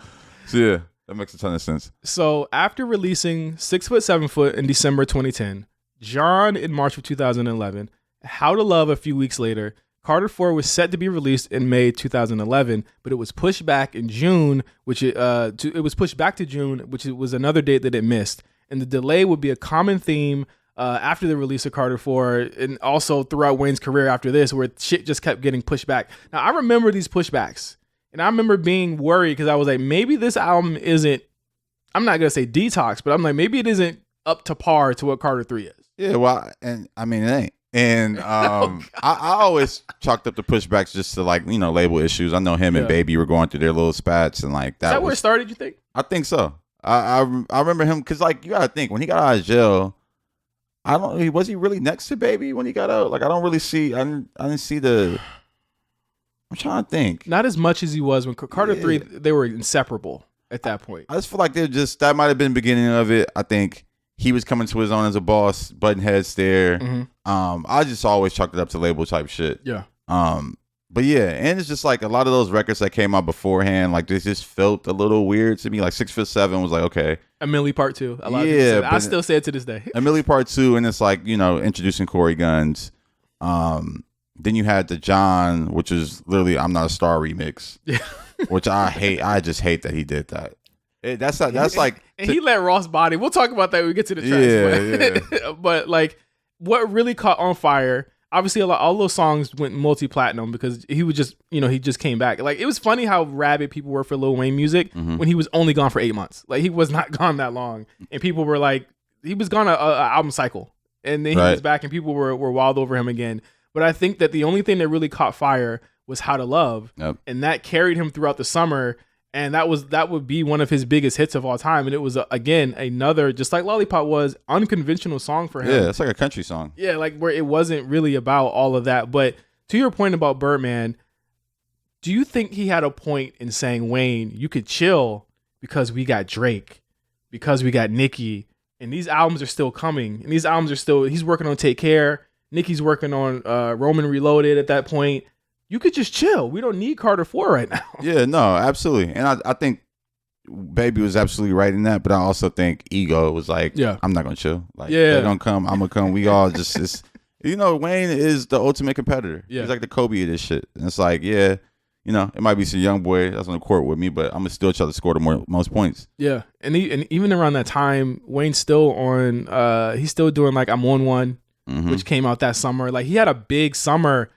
yeah, that makes a ton of sense. So after releasing 6 Foot 7 Foot in December 2010, John in March of 2011, How to Love a few weeks later, Carter 4 was set to be released in May 2011, but it was pushed back in June, it was pushed back to June, which was another date that it missed. And the delay would be a common theme after the release of Carter 4 and also throughout Wayne's career after this, where shit just kept getting pushed back. Now, I remember these pushbacks, and I remember being worried because I was like, maybe this album isn't, I'm not going to say detox, but I'm like, maybe it isn't up to par to what Carter 3 is. Yeah, well, and I mean, it ain't. And I always chalked up the pushbacks just to like, you know, label issues. I know him and Baby were going through their little spats and like that. Is that where it started, you think? I think so. I remember him because like you gotta think when he got out of jail, was he really next to Baby when he got out? Like I didn't see the. I'm trying to think. Not as much as he was when Carter 3. They were inseparable at that point. I just feel like that might have been the beginning of it. I think he was coming to his own as a boss, button heads there. I just always chalked it up to label type shit. Yeah. But yeah, and it's just like a lot of those records that came out beforehand, like this just felt a little weird to me. Like 6 Foot 7 was like, okay. A Millie Part 2. A lot of people say that. I still say it to this day. A Millie Part 2, and it's like, you know, introducing Corey Guns. Then you had the John, which is literally I'm Not a Star remix. Yeah. Which I hate. I just hate that he did that. That's like, and he let Ross body. We'll talk about that when we get to the tracks. Yeah. But like, what really caught on fire? Obviously, all those songs went multi-platinum because he was just, you know, he just came back. Like, it was funny how rabid people were for Lil Wayne music when he was only gone for 8 months. Like, he was not gone that long, and people were like, he was gone a album cycle, and then he was back, and people were wild over him again. But I think that the only thing that really caught fire was How to Love, and that carried him throughout the summer. And that would be one of his biggest hits of all time. And it was, again, another, just like Lollipop was, unconventional song for him. Yeah, it's like a country song. Yeah, like where it wasn't really about all of that. But to your point about Birdman, do you think he had a point in saying, Wayne, you could chill because we got Drake, because we got Nicki, and these albums are still coming. And these albums are still, he's working on Take Care. Nicki's working on Roman Reloaded at that point. You could just chill. We don't need Carter 4 right now. Yeah, no, absolutely. And I think Baby was absolutely right in that, but I also think Ego was like, I'm not going to chill. Like, they're going to come, I'm going to come. We all just, you know, Wayne is the ultimate competitor. Yeah. He's like the Kobe of this shit. And it's like, yeah, you know, it might be some young boy that's on the court with me, but I'm going to still try to score the most points. Yeah. And even around that time, Wayne's still on, he's still doing like I'm on One, which came out that summer. Like, he had a big summer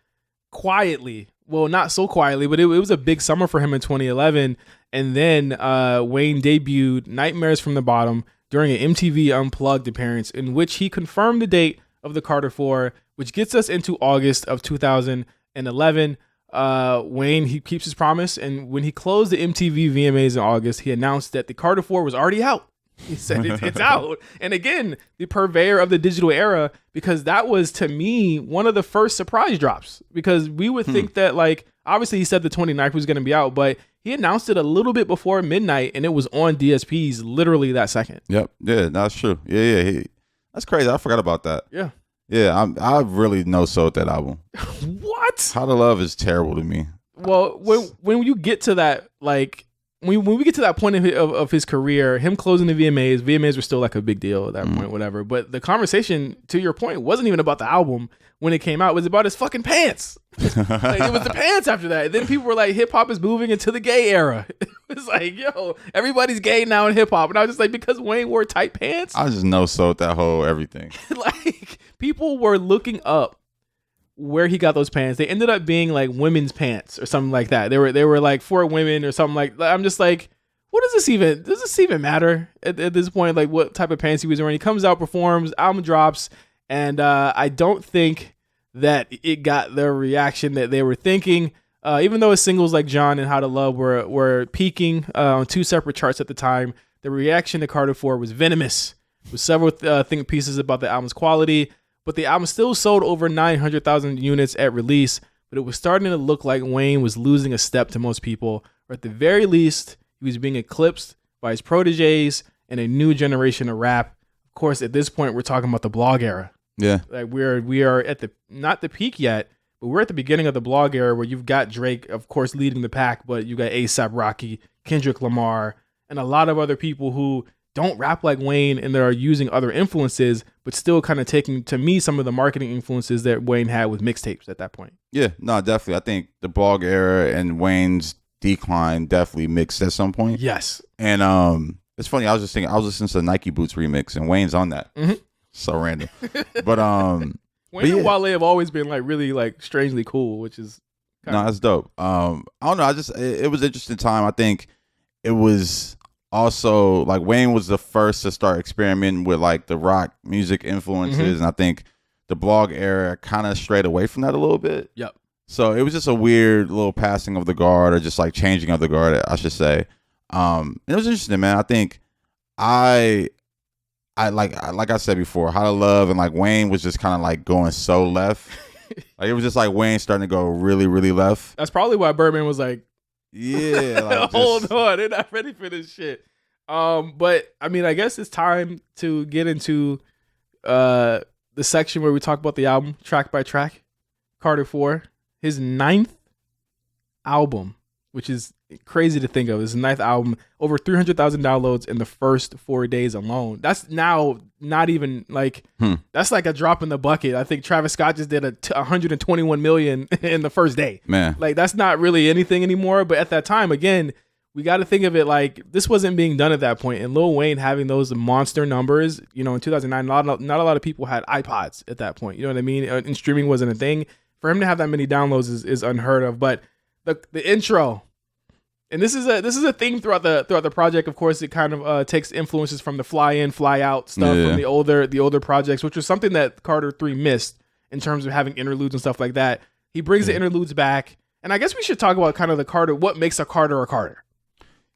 quietly. Well, not so quietly, but it was a big summer for him in 2011. And then Wayne debuted Nightmares from the Bottom during an MTV Unplugged appearance in which he confirmed the date of the Carter 4, which gets us into August of 2011. Wayne, he keeps his promise. And when he closed the MTV VMAs in August, he announced that the Carter 4 was already out. He said it's out. And again, the purveyor of the digital era, because that was, to me, one of the first surprise drops. Because we would think that, like, obviously he said the 29th was going to be out, but he announced it a little bit before midnight, and it was on DSPs literally that second. Yep. Yeah, that's true. Yeah. That's crazy. I forgot about that. Yeah. Yeah, I really no-sold that album. What? How to Love is terrible to me. Well, when you get to that, like, when we get to that point of his career, him closing the VMAs were still like a big deal at that point, whatever. But the conversation, to your point, wasn't even about the album when it came out. It was about his fucking pants. Like, it was the pants after that. And then people were like, hip hop is moving into the gay era. It's like, yo, everybody's gay now in hip hop. And I was just like, because Wayne wore tight pants? I just know so that whole everything. Like, people were looking up where he got those pants. They ended up being like women's pants or something like that. They were like for women or something like that. I'm just like, what does this even matter at this point? Like, what type of pants he was wearing? He comes out, performs, album drops, and I don't think that it got the reaction that they were thinking. Even though his singles like John and How to Love were peaking on 2 separate charts at the time, the reaction to Carter 4 was venomous, with several think pieces about the album's quality. But the album still sold over 900,000 units at release, but it was starting to look like Wayne was losing a step to most people, or at the very least, he was being eclipsed by his proteges and a new generation of rap. Of course, at this point, we're talking about the blog era. Yeah. Like we are at not the peak yet, but we're at the beginning of the blog era where you've got Drake, of course, leading the pack, but you got A$AP Rocky, Kendrick Lamar, and a lot of other people who don't rap like Wayne and they're using other influences, but still kind of taking, to me, some of the marketing influences that Wayne had with mixtapes at that point. Yeah, no, definitely. I think the blog era and Wayne's decline definitely mixed at some point. Yes. And it's funny, I was listening to the Nike Boots remix and Wayne's on that. Mm-hmm. So random. But Wayne and Wale have always been like really like strangely cool, which is that's dope. I don't know, it was an interesting time. I think it was also like Wayne was the first to start experimenting with like the rock music influences, and I think the blog era kind of strayed away from that a little bit. Yep. So it was just a weird little passing of the guard, or just like changing of the guard, I should say. And it was interesting, man. I think I like I said before, How to Love and like Wayne was just kind of like going so left. Like it was just like Wayne starting to go really, really left. That's probably why Birdman was like, yeah, like hold on, they're not ready for this shit. But I mean, I guess it's time to get into the section where we talk about the album track by track. Carter 4, his 9th album, which is crazy to think of. His 9th album, over 300,000 downloads in the first 4 days alone. That's now not even like that's like a drop in the bucket. I think Travis Scott just did 121 million in the first day. Man, like that's not really anything anymore. But at that time, again, we got to think of it like this wasn't being done at that point. And Lil Wayne having those monster numbers, you know, in 2009, not a lot of people had iPods at that point. You know what I mean? And streaming wasn't a thing. For him to have that many downloads is unheard of. But the intro. And this is a theme throughout the project. Of course, it kind of takes influences from the fly in, fly out stuff from the older projects, which was something that Carter 3 missed in terms of having interludes and stuff like that. He brings the interludes back, and I guess we should talk about kind of the Carter. What makes a Carter a Carter?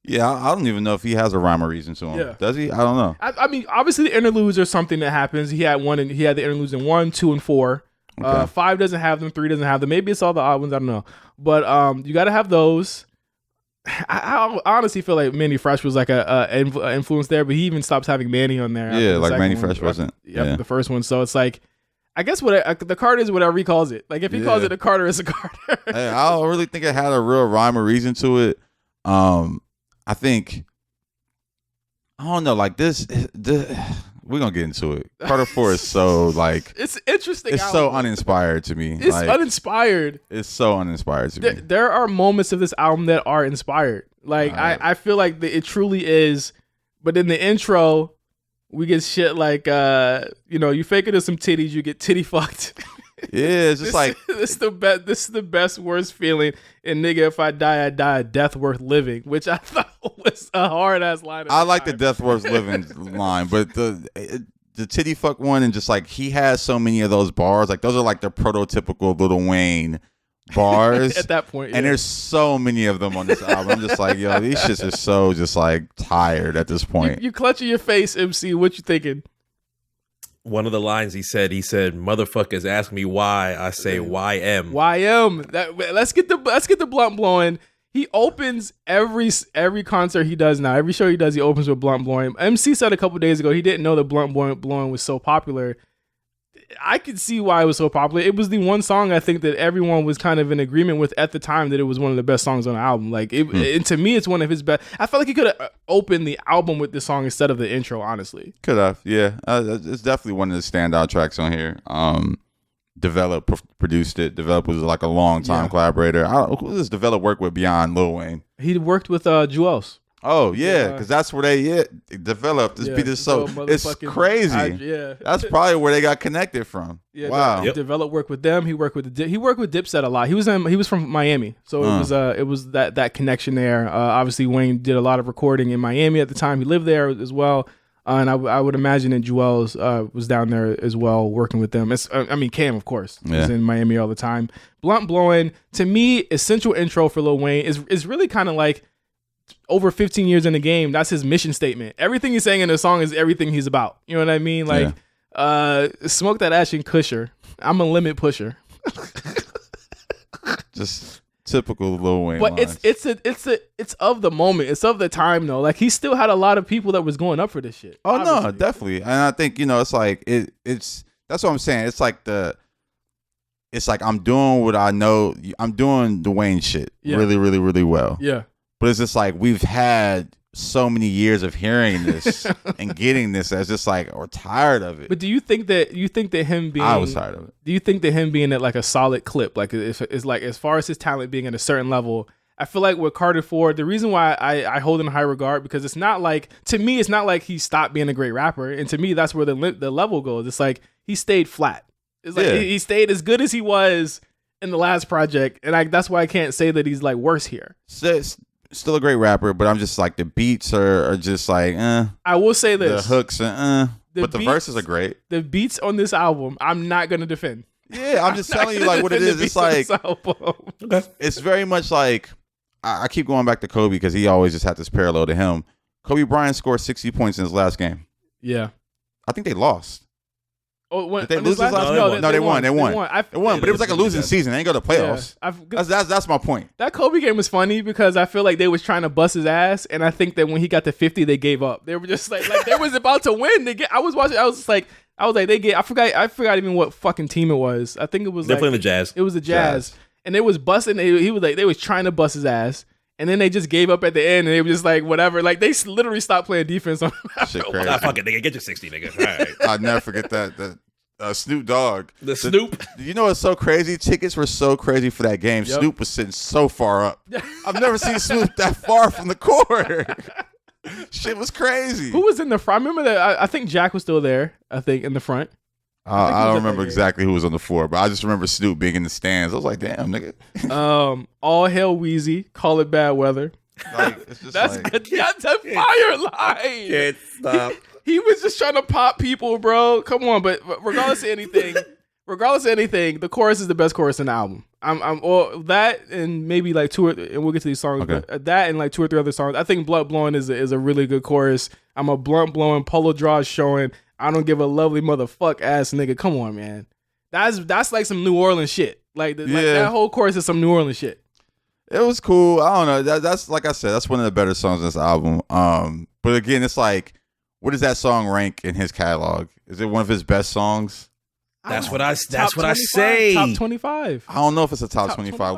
Yeah, I don't even know if he has a rhyme or reason to him. Yeah. Does he? I don't know. I mean, obviously the interludes are something that happens. He had the interludes in 1, 2, and 4. Okay. 5 doesn't have them. 3 doesn't have them. Maybe it's all the odd ones. I don't know. But you got to have those. I honestly feel like Manny Fresh was like a influence there, but he even stops having Manny on there. Yeah, like Manny Fresh wasn't. Yeah, the first one. So it's like, I guess the Carter is whatever he calls it. Like if he calls it a Carter, it's a Carter. Hey, I don't really think it had a real rhyme or reason to it. I think, I don't know, like this we're gonna get into it. Carter 4 is so like it's interesting. It's so uninspired to me. It's like, uninspired. It's so uninspired to me. There are moments of this album that are inspired. Like I feel like it truly is. But in the intro, we get shit like you fake it as some titties, you get titty fucked. Yeah, it's just this is the best worst feeling. And nigga, if I die a death worth living, which I thought was a hard ass line. I like the death worth living line, but the titty fuck one, and just like he has so many of those bars, like those are like the prototypical Lil Wayne bars at that point. And there's so many of them on this album. I'm just like, yo, these shits are so just like tired at this point. You clutching your face, MC. What you thinking? One of the lines he said, motherfuckers ask me why, I say YM. YM. Let's get the blunt blowing. He opens every concert he does now. Every show he does, he opens with blunt blowing. MC said a couple days ago he didn't know the blunt blowing was so popular. I could see why it was so popular. It was the one song I think that everyone was kind of in agreement with at the time that it was one of the best songs on the album. Like, and to me, it's one of his best. I felt like he could have opened the album with this song instead of the intro, honestly. Could have, yeah. It's definitely one of the standout tracks on here. Develop produced it. Develop was like a long time collaborator. Who does Develop work with beyond Lil Wayne? He worked with Jewels. Oh yeah, because that's where they developed. This beat is so it's crazy. That's probably where they got connected from. Yeah, wow. Develop work with them. He worked with Dipset a lot. He was from Miami, so it was that connection there. Obviously, Wayne did a lot of recording in Miami at the time. He lived there as well. And I would imagine that Jewels was down there as well working with them. Cam, of course, is in Miami all the time. Blunt Blowing, to me, essential intro for Lil Wayne is really kind of like over 15 years in the game. That's his mission statement. Everything he's saying in the song is everything he's about. You know what I mean? Like, smoke that ash and Kusher. I'm a limit pusher. Just typical Lil Wayne. But lines. it's of the moment. It's of the time though. Like, he still had a lot of people that was going up for this shit. Oh obviously. No, definitely. And I think, it's like it's that's what I'm saying. It's like I'm doing what I know. I'm doing the Wayne shit really, really, really well. Yeah. But it's just like we've had so many years of hearing this and getting this as just like we're tired of it. But do you think that him being I was tired of it. Do you think that him being at like a solid clip, like if it's like as far as his talent being at a certain level, I feel like with Carter 4, the reason why I hold in high regard because it's not like to me it's not like he stopped being a great rapper, and to me that's where the level goes. It's like he stayed flat. It's like he stayed as good as he was in the last project, and that's why I can't say that he's like worse here. Still a great rapper, but I'm just like the beats are just like I will say this. The hooks but the verses are great. The beats on this album, I'm not gonna defend. Yeah, I'm just telling you like what it is. It's like it's very much like I keep going back to Kobe because he always just had this parallel to him. Kobe Bryant scored 60 points in his last game. Yeah, I think they lost. Oh, did they lose his last game? No, they won. They won, but it was like a losing season. They didn't go to playoffs. Yeah. That's my point. That Kobe game was funny because I feel like they was trying to bust his ass, and I think that when he got to 50, they gave up. They were just like they was about to win. I was watching. I was like they get. I forgot even what fucking team it was. I think it was definitely the Jazz. It was the Jazz, and they was busting. He was like they was trying to bust his ass. And then they just gave up at the end, and they were just like, whatever. Like, they literally stopped playing defense on shit crazy. Fuck it, nigga. Get your 60, nigga. All right. I'll never forget that. Snoop Dogg. Snoop. You know what's so crazy? Tickets were so crazy for that game. Yep. Snoop was sitting so far up. I've never seen Snoop that far from the court. Shit was crazy. Who was in the front? I remember that. I think Jack was still there, I think, in the front. I don't remember exactly who was on the floor, but I just remember Snoop being in the stands. I was like, damn, nigga. All hail Weezy. Call it bad weather. Like, it's just that's a fire line. Can't stop. He was just trying to pop people, bro. Come on, but regardless of anything, the chorus is the best chorus in the album. That and maybe like and we'll get to these songs. Okay. But that and like 2 or 3 other songs. I think Blunt Blowing is a really good chorus. I'm a blunt blowing, polo draws showing. I don't give a lovely motherfuck ass nigga. Come on, man. That's like some New Orleans shit. Like that whole chorus is some New Orleans shit. It was cool. I don't know. That's like I said. That's one of the better songs in this album. But again, it's like, what does that song rank in his catalog? Is it one of his best songs? That's what I say. Top 25. I don't know if it's a top 25.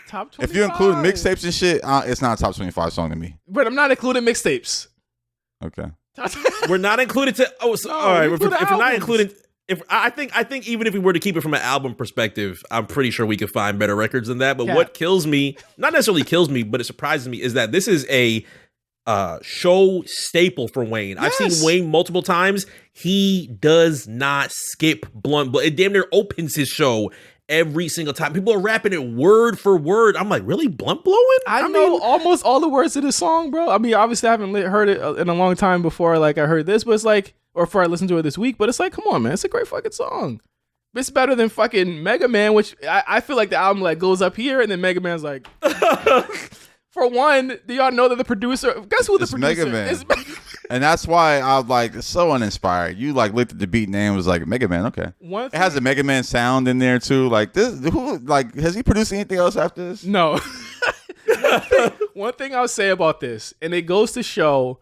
Top 25. If you include mixtapes and shit, it's not a top 25 song to me. But I'm not including mixtapes. Okay. We're not included to. Oh, so, all right. If we're not including, I think even if we were to keep it from an album perspective, I'm pretty sure we could find better records than that. But what kills me, not necessarily kills me, but it surprises me, is that this is a show staple for Wayne. Yes. I've seen Wayne multiple times. He does not skip blunt. It damn near opens his show every single time. People are rapping it word for word. I'm like, really? Blunt blowing? I know almost all the words of this song, bro. I mean, obviously I haven't heard it in a long time before like I heard this, but it's like, or before I listened to it this week, but it's like, come on, man. It's a great fucking song. It's better than fucking Mega Man, which I feel like the album like goes up here and then Mega Man's like... For one, do y'all know that the producer? Guess who the producer is? And that's why I'm like so uninspired. You like looked at the beat name, was like Mega Man. Okay, it has a Mega Man sound in there too. Like this, has he produced anything else after this? No. One thing I'll say about this, and it goes to show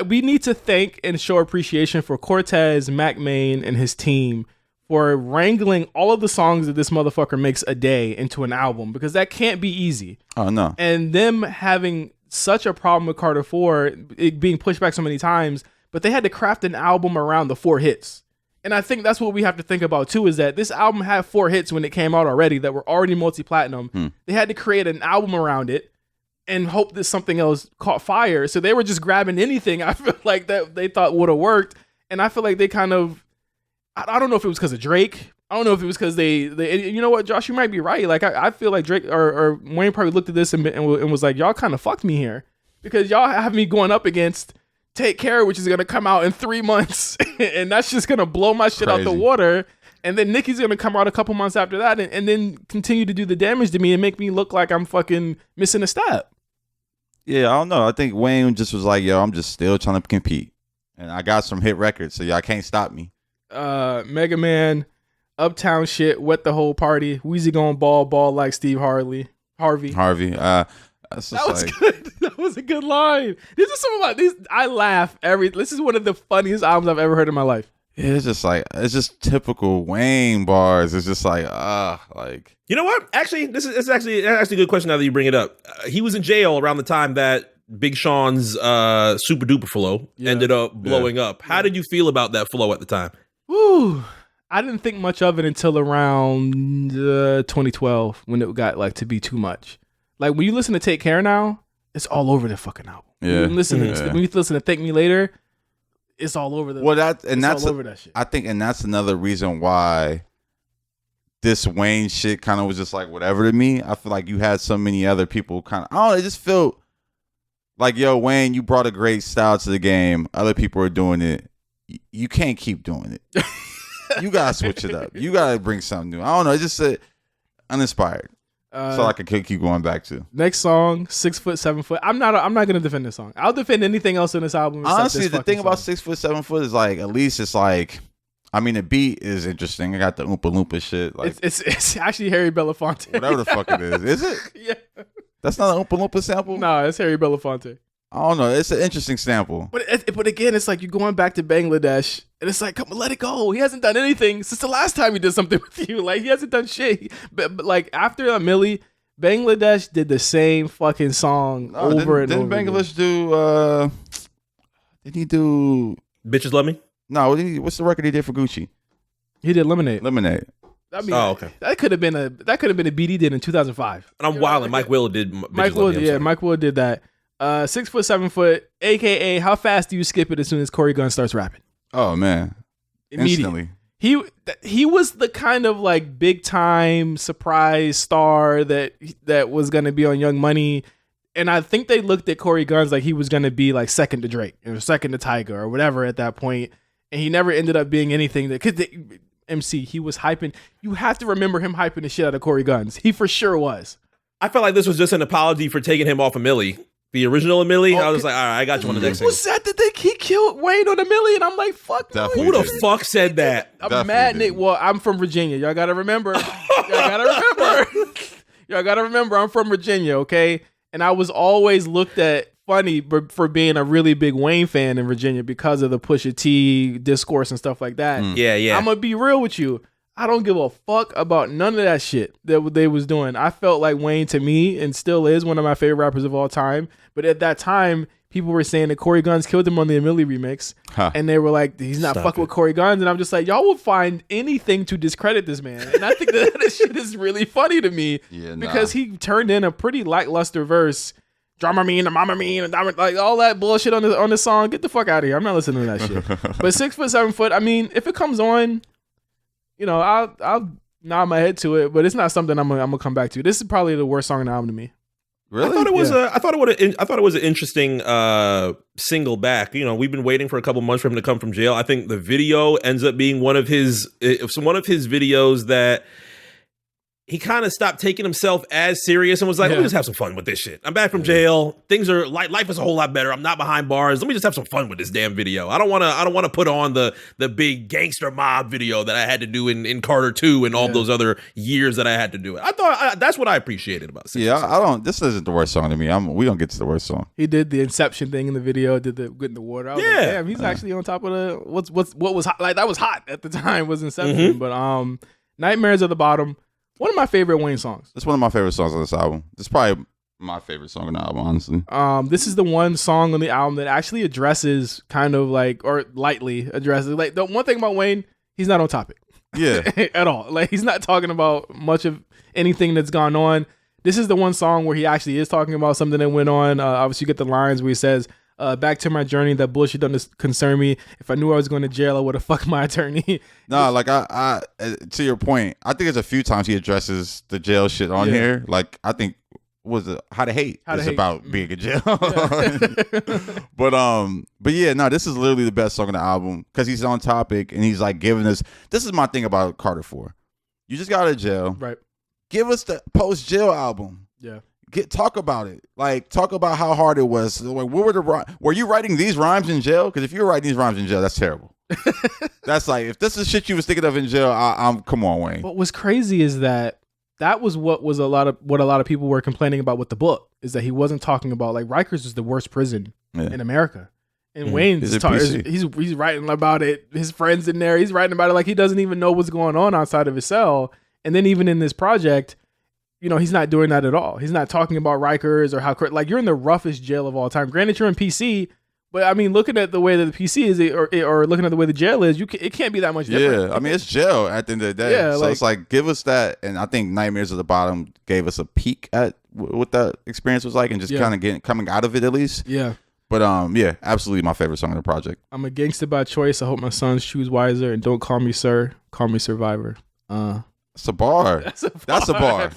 we need to thank and show appreciation for Cortez, Mac Main, and his team for wrangling all of the songs that this motherfucker makes a day into an album, because that can't be easy. Oh, no. And them having such a problem with Carter 4, it being pushed back so many times, but they had to craft an album around the 4 hits. And I think that's what we have to think about too, is that this album had 4 hits when it came out already that were already multi-platinum. They had to create an album around it and hope that something else caught fire. So they were just grabbing anything I feel like that they thought would have worked. And I feel like they kind of, I don't know if it was because of Drake. I don't know if it was because they you know what, Josh, you might be right. Like I feel like Drake or Wayne probably looked at this and was like, y'all kind of fucked me here, because y'all have me going up against Take Care, which is going to come out in 3 months. And that's just going to blow my shit out the water. And then Nicki's going to come out a couple months after that and then continue to do the damage to me and make me look like I'm fucking missing a step. Yeah, I don't know. I think Wayne just was like, yo, I'm just still trying to compete. And I got some hit records, so y'all can't stop me. Mega Man, Uptown Shit, Wet the Whole Party, Weezy going ball like Steve Harvey. That was good. That was a good line. These are some of these. I laugh this is one of the funniest albums I've ever heard in my life. Yeah, it's just typical Wayne bars. It's just like, like. You know what? Actually, this is actually a good question now that you bring it up. He was in jail around the time that Big Sean's Super Duper flow ended up blowing up. How did you feel about that flow at the time? Woo. I didn't think much of it until around 2012 when it got like to be too much. Like when you listen to Take Care now, it's all over the fucking album. Yeah. When you listen to Thank Me Later, it's all over all over that shit. I think, and that's another reason why this Wayne shit kind of was just like whatever to me. I feel like you had so many other people kind of, I don't know, it just felt like, yo, Wayne, you brought a great style to the game. Other people are doing it. You can't keep doing it. You gotta switch it up. You gotta bring something new. I don't know. It's just uninspired. So I could keep going back to. Next song, 6 foot, 7 foot. I'm not gonna defend this song. I'll defend anything else in this album. Honestly, the thing about 6 foot, 7 foot is like, at least it's like, I mean, the beat is interesting. I got the Oompa Loompa shit. Like it's actually Harry Belafonte. Whatever the fuck it is. Is it? Yeah. That's not an Oompa Loompa sample? No, it's Harry Belafonte. I don't know. It's an interesting sample. But again, it's like you're going back to Bangladesh, and it's like, come on, let it go. He hasn't done anything since the last time he did something with you. Like, he hasn't done shit. But like, after a Millie, Bangladesh did the same fucking song over and over. Didn't Bangladesh do, did he do... Bitches Love Me? No, what's the record he did for Gucci? He did Lemonade. I mean, okay. That could have been a beat he did in 2005. And I'm wild. Mike Will did. Mike Will did that. 6 foot, 7 foot, aka how fast do you skip it as soon as Corey Gunn starts rapping? Oh man, instantly. He was the kind of like big time surprise star that was gonna be on Young Money, and I think they looked at Corey Gunn like he was gonna be like second to Drake or second to Tyga or whatever at that point, and he never ended up being anything that could. MC, he was hyping. You have to remember him hyping the shit out of Corey Guns. He for sure was. I felt like this was just an apology for taking him off of Millie. The original Millie, I was like, all right, I got you on the next thing. Who said that he killed Wayne on a Millie? And I'm like, fuck no. Who the fuck said that? I'm mad, Nick. Well, I'm from Virginia. Y'all gotta remember. Y'all gotta remember I'm from Virginia, okay? And I was always looked at funny for being a really big Wayne fan in Virginia because of the Pusha T discourse and stuff like that. Yeah. I'm gonna be real with you. I don't give a fuck about none of that shit that they was doing. I felt like Wayne, to me, and still is one of my favorite rappers of all time. But at that time, people were saying that Corey Guns killed him on the Emily remix. And they were like, he's not fucking with Corey Guns. And I'm just like, y'all will find anything to discredit this man. And I think that this shit is really funny to me. Because he turned in a pretty lackluster verse. Drama mean, mama mean, and like all that bullshit on the song. Get the fuck out of here. I'm not listening to that shit. But 6 foot, 7 foot, I mean, if it comes on, you know, I'll nod my head to it, but it's not something I'm gonna come back to. This is probably the worst song on the album to me. Really? I thought it was an interesting single back. You know, we've been waiting for a couple months for him to come from jail. I think the video ends up being one of his videos that he kind of stopped taking himself as serious and was like, let me just have some fun with this shit. I'm back from jail. Things are life is a whole lot better. I'm not behind bars. Let me just have some fun with this damn video. I don't want to put on the big gangster mob video that I had to do in Carter 2 and all those other years that I had to do it. I thought that's what I appreciated about 6 I don't. This isn't the worst song to me. We don't get to the worst song. He did the Inception thing in the video. Did the getting the water. I was like, damn, he's actually on top of the what was hot. Like that was hot at the time was Inception. But Nightmares at the Bottom. One of my favorite Wayne songs. It's one of my favorite songs on this album. It's probably my favorite song on the album, honestly. This is the one song on the album that actually addresses kind of like, or lightly addresses, like the one thing about Wayne, he's not on topic. Yeah. At all. Like he's not talking about much of anything that's gone on. This is the one song where he actually is talking about something that went on. Obviously you get the lines where he says, back to my journey, that bullshit doesn't concern me. If I knew I was going to jail, I would have fucked my attorney. No, like I to your point, I think there's a few times he addresses the jail shit on here. Like I think was it How to Hate is about being in jail. But yeah, no, this is literally the best song on the album because he's on topic and he's like giving us. This is my thing about Carter 4. You just got out of jail, right? Give us the post jail album. Yeah. Talk about it. Like talk about how hard it was. Like, were you writing these rhymes in jail? Because if you were writing these rhymes in jail, that's terrible. That's like if this is shit you was thinking of in jail. I'm come on, Wayne. What was crazy is that was what a lot of people were complaining about with the book is that he wasn't talking about like Rikers is the worst prison in America, and Wayne's he's writing about it. His friends in there, he's writing about it like he doesn't even know what's going on outside of his cell. And then even in this project, you know, he's not doing that at all. He's not talking about Rikers or how, like, you're in the roughest jail of all time. Granted, you're in PC, but I mean, looking at the way that the PC is, or looking at the way the jail is, it can't be that much different. Yeah, I mean, it's jail at the end of the day. Yeah, so it's like, give us that. And I think Nightmares at the Bottom gave us a peek at what that experience was like and just kind of coming out of it at least. Yeah. But yeah, absolutely my favorite song in the project. I'm a gangster by choice. I hope my sons choose wiser and don't call me sir. Call me survivor. That's a bar. That's a bar.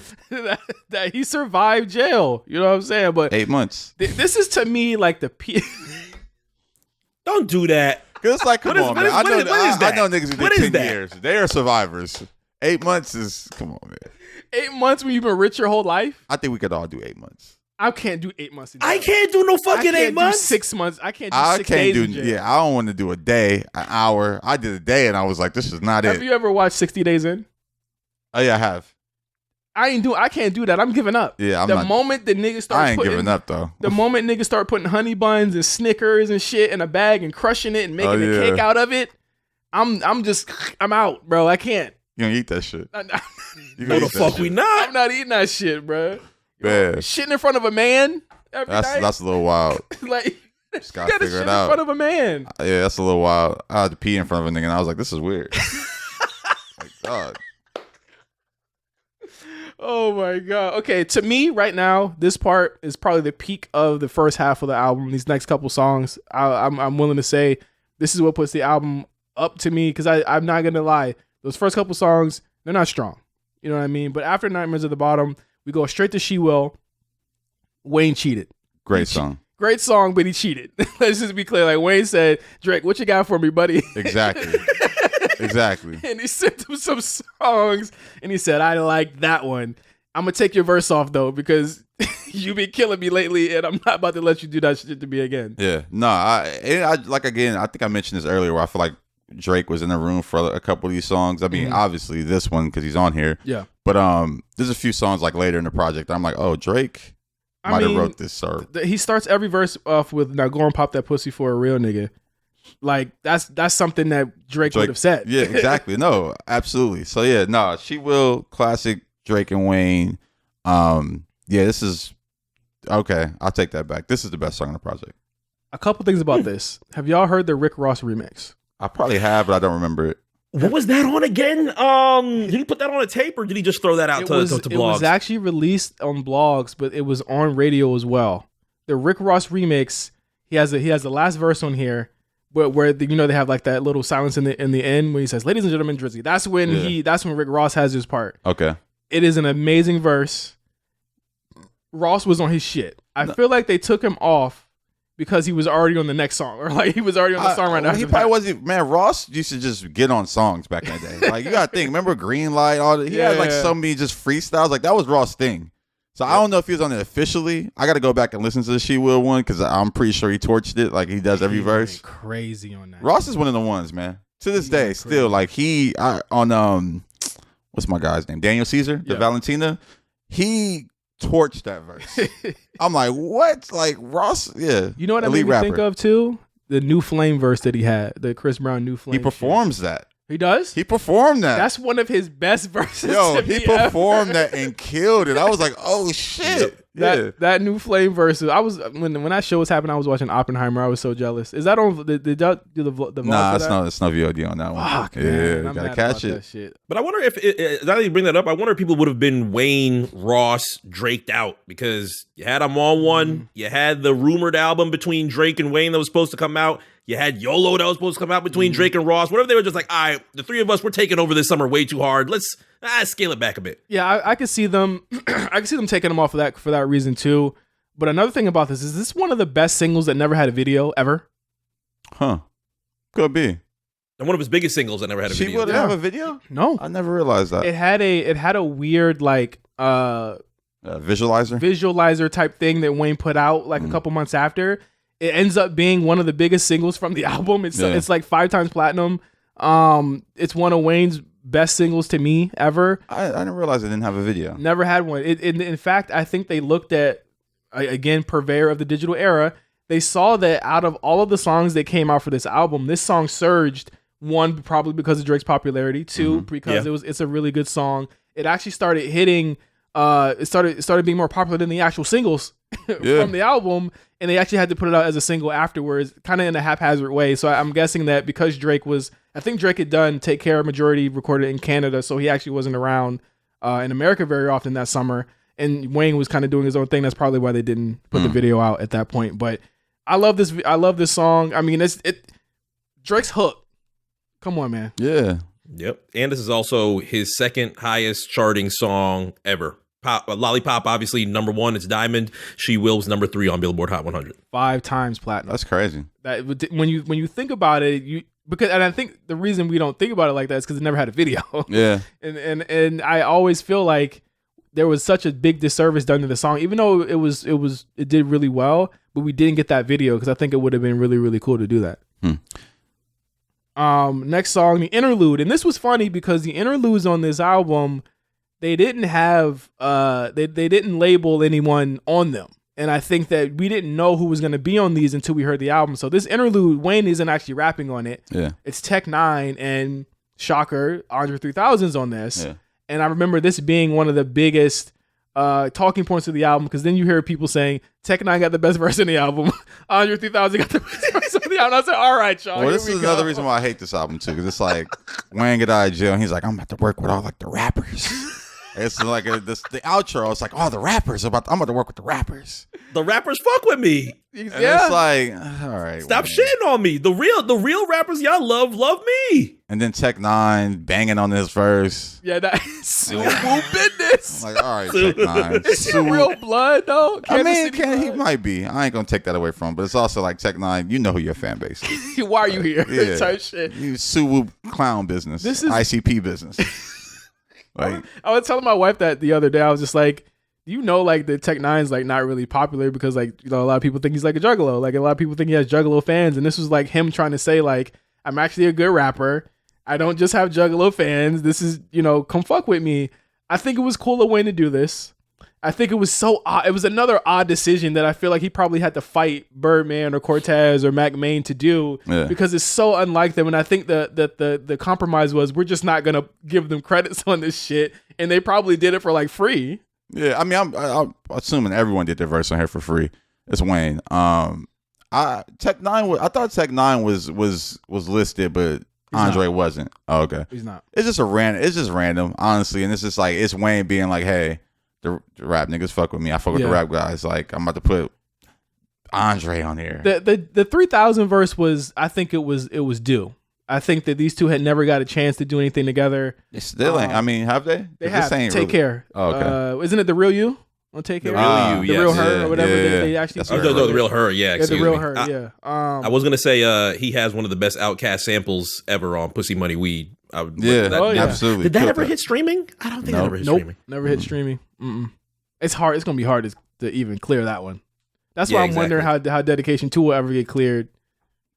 that he survived jail. You know what I'm saying? But 8 months. This is to me like the Don't do that. Cause it's like, come on, man. I know niggas who did 10 years. They are survivors. 8 months is, come on, man. 8 months when you've been rich your whole life? I think we could all do 8 months. I can't do 8 months. I can't do no fucking 8 months. 6 months. I can't do 6 days in jail. Yeah, I don't want to do a day, an hour. I did a day and I was like, this is not it. Have you ever watched 60 Days In? Oh yeah, I have. I can't do that. I'm giving up. Yeah, the moment the niggas start I ain't giving up though. The moment niggas start putting honey buns and Snickers and shit in a bag and crushing it and making a cake out of it, I'm out, bro. I can't. You don't eat that shit. No, the fuck we not. I'm not eating that shit, bro. Man. Shitting in front of a man every night. That's a little wild. Like, just gotta figure it in out. front of a man. Yeah, that's a little wild. I had to pee in front of a nigga and I was like, this is weird. Like, God. Oh my God. Okay, to me right now, this part is probably the peak of the first half of the album. These next couple songs, I'm willing to say this is what puts the album up to me because I'm not going to lie. Those first couple songs, they're not strong. You know what I mean? But after Nightmares at the Bottom, we go straight to She Will. Wayne cheated. Great song. Great song, but he cheated. Let's just be clear. Like Wayne said, Drake, what you got for me, buddy? Exactly. Exactly. And he sent him some songs and he said, I like that one. I'm going to take your verse off though, because you've been killing me lately and I'm not about to let you do that shit to me again. Yeah. No, I like, again, I think I mentioned this earlier where I feel like Drake was in the room for a couple of these songs. I mean, obviously this one because he's on here. Yeah. But there's a few songs like later in the project I'm like, oh, Drake might have wrote this. Or he starts every verse off with, now go and pop that pussy for a real nigga. Like that's something that Drake would have said. Yeah, exactly. No, absolutely. So yeah, no, She Will, classic Drake and Wayne. Yeah, this is okay. I'll take that back. This is the best song on the project. A couple things about this. Have y'all heard the Rick Ross remix? I probably have, but I don't remember it. What was that on again? Did he put that on a tape or did he just throw that out to blogs? It was actually released on blogs, but it was on radio as well. The Rick Ross remix. He has the last verse on here. Where they have like that little silence in the end when he says, "Ladies and gentlemen, Drizzy." That's when Rick Ross has his part. Okay, it is an amazing verse. Ross was on his shit. I feel like they took him off because he was already on the next song, or like he was already on the song right now. He probably wasn't. Man, Ross used to just get on songs back in the day. Like you gotta think. Remember Green Light? He had like so many just freestyles. Like that was Ross' thing. So I don't know if he was on it officially. I got to go back and listen to the She Will one because I'm pretty sure he torched it like he does every verse. Crazy on that. Ross is one of the ones, man. To this day, still like on what's my guy's name? Daniel Caesar, the Valentina. He torched that verse. I'm like, what? Like Ross, yeah. You know what I made me think of too? The New Flame verse that he had, the Chris Brown New Flame. He performs that. He does? He performed that. That's one of his best verses. Yo, he performed that and killed it. I was like, oh shit. That New Flame verse. I was when that show was happening, I was watching Oppenheimer. I was so jealous. Is that on? Did y'all do the vlog? Nah, it's no VOD on that one. Fuck, yeah, man, you gotta catch it. Shit. But I wonder if now that you bring that up, I wonder if people would have been Wayne, Ross, Draked out because you had them on one. You had the rumored album between Drake and Wayne that was supposed to come out. You had YOLO that was supposed to come out between Drake and Ross. What if they were just like, all right, the three of us, we're taking over this summer way too hard. Let's scale it back a bit. Yeah, I could see them. I could see them taking them off of that for that reason too. But another thing about this is this one of the best singles that never had a video ever. Huh? Could be. And one of his biggest singles that never had a video. She wouldn't have a video? No, I never realized that. It had a weird like visualizer type thing that Wayne put out like a couple months after. It ends up being one of the biggest singles from the album. It's like 5 times platinum. It's one of Wayne's best singles to me ever. I didn't realize it didn't have a video. Never had one. In fact, I think they looked at, again, purveyor of the digital era. They saw that out of all of the songs that came out for this album, this song surged. One, probably because of Drake's popularity. Two, because it's a really good song. It actually started hitting. It started being more popular than the actual singles from the album, and they actually had to put it out as a single afterwards, kind of in a haphazard way. So I'm guessing that because I think Drake had done Take Care majority recorded in Canada, so he actually wasn't around in America very often that summer, and Wayne was kind of doing his own thing. That's probably why they didn't put the video out at that point. But I love this song. I mean, Drake's hook. Come on, man. Yeah. Yep. And this is also his second highest charting song ever. Lollipop, obviously, number 1. It's Diamond. She Will was number 3 on Billboard Hot 100. 5 times platinum. That's crazy. That when you think about it, and I think the reason we don't think about it like that is because it never had a video. Yeah. And I always feel like there was such a big disservice done to the song, even though it did really well, but we didn't get that video because I think it would have been really, really cool to do that. Next song, the interlude, and this was funny because the interludes on this album, they didn't have they didn't label anyone on them, and I think that we didn't know who was going to be on these until we heard the album. So this interlude, Wayne isn't actually rapping on it. Yeah, it's Tech Nine and shocker, Andre 3000's on this. Yeah. And I remember this being one of the biggest talking points of the album because then you hear people saying Tech Nine got the best verse in the album, Andre 3000 got the best verse in the album. I said, all right, y'all. Well, this is another reason why I hate this album too, because it's like Wayne get out of jail and he's like, I'm about to work with all like the rappers. It's like the outro. It's like, oh, the rappers. I'm about to work with the rappers. The rappers fuck with me. And it's like, all right. Stop shitting on me. The real rappers y'all love me. And then Tech Nine banging on this verse. Yeah, that's Suwu business. I'm like, all right, Tech Nine. Is he real blood though? I mean, he might be. I ain't gonna take that away from him. But it's also like Tech Nine. You know who your fan base is. Why are you here? Yeah. Type shit. You Suwu clown business. This is ICP business. Like, I was telling my wife that the other day. I was just like, like the Tech Nine's like not really popular because like a lot of people think he's like a juggalo. Like a lot of people think he has juggalo fans, and this was like him trying to say like, I'm actually a good rapper. I don't just have juggalo fans. This is come fuck with me. I think it was cool of Wayne to do this. I think it was so odd. It was another odd decision that I feel like he probably had to fight Birdman or Cortez or Mac Main to do because it's so unlike them. And I think the compromise was we're just not gonna give them credits on this shit, and they probably did it for like free. Yeah, I mean, I'm assuming everyone did their verse on here for free. It's Wayne. Tech Nine. I thought Tech Nine was listed, but Andre wasn't. Oh, okay, he's not. It's just random, honestly, and it's just like it's Wayne being like, hey. The rap niggas fuck with me. I fuck with the rap guys. Like I'm about to put Andre on here. The 3000 verse was, I think it was due. I think that these two had never got a chance to do anything together. They still ain't. I mean, have they? They have. Take really... Care. Oh, okay. Isn't it The Real You? on Take Care. The Real Her or whatever. They actually the Real Her. Yeah, the Real Her. Yeah. I was gonna say he has one of the best Outkast samples ever on Pussy Money Weed. Absolutely. Did that ever hit streaming? I don't think that ever hit streaming. Never hit streaming. It's hard. It's gonna be hard to even clear that one. That's why I'm wondering how Dedication 2 will ever get cleared.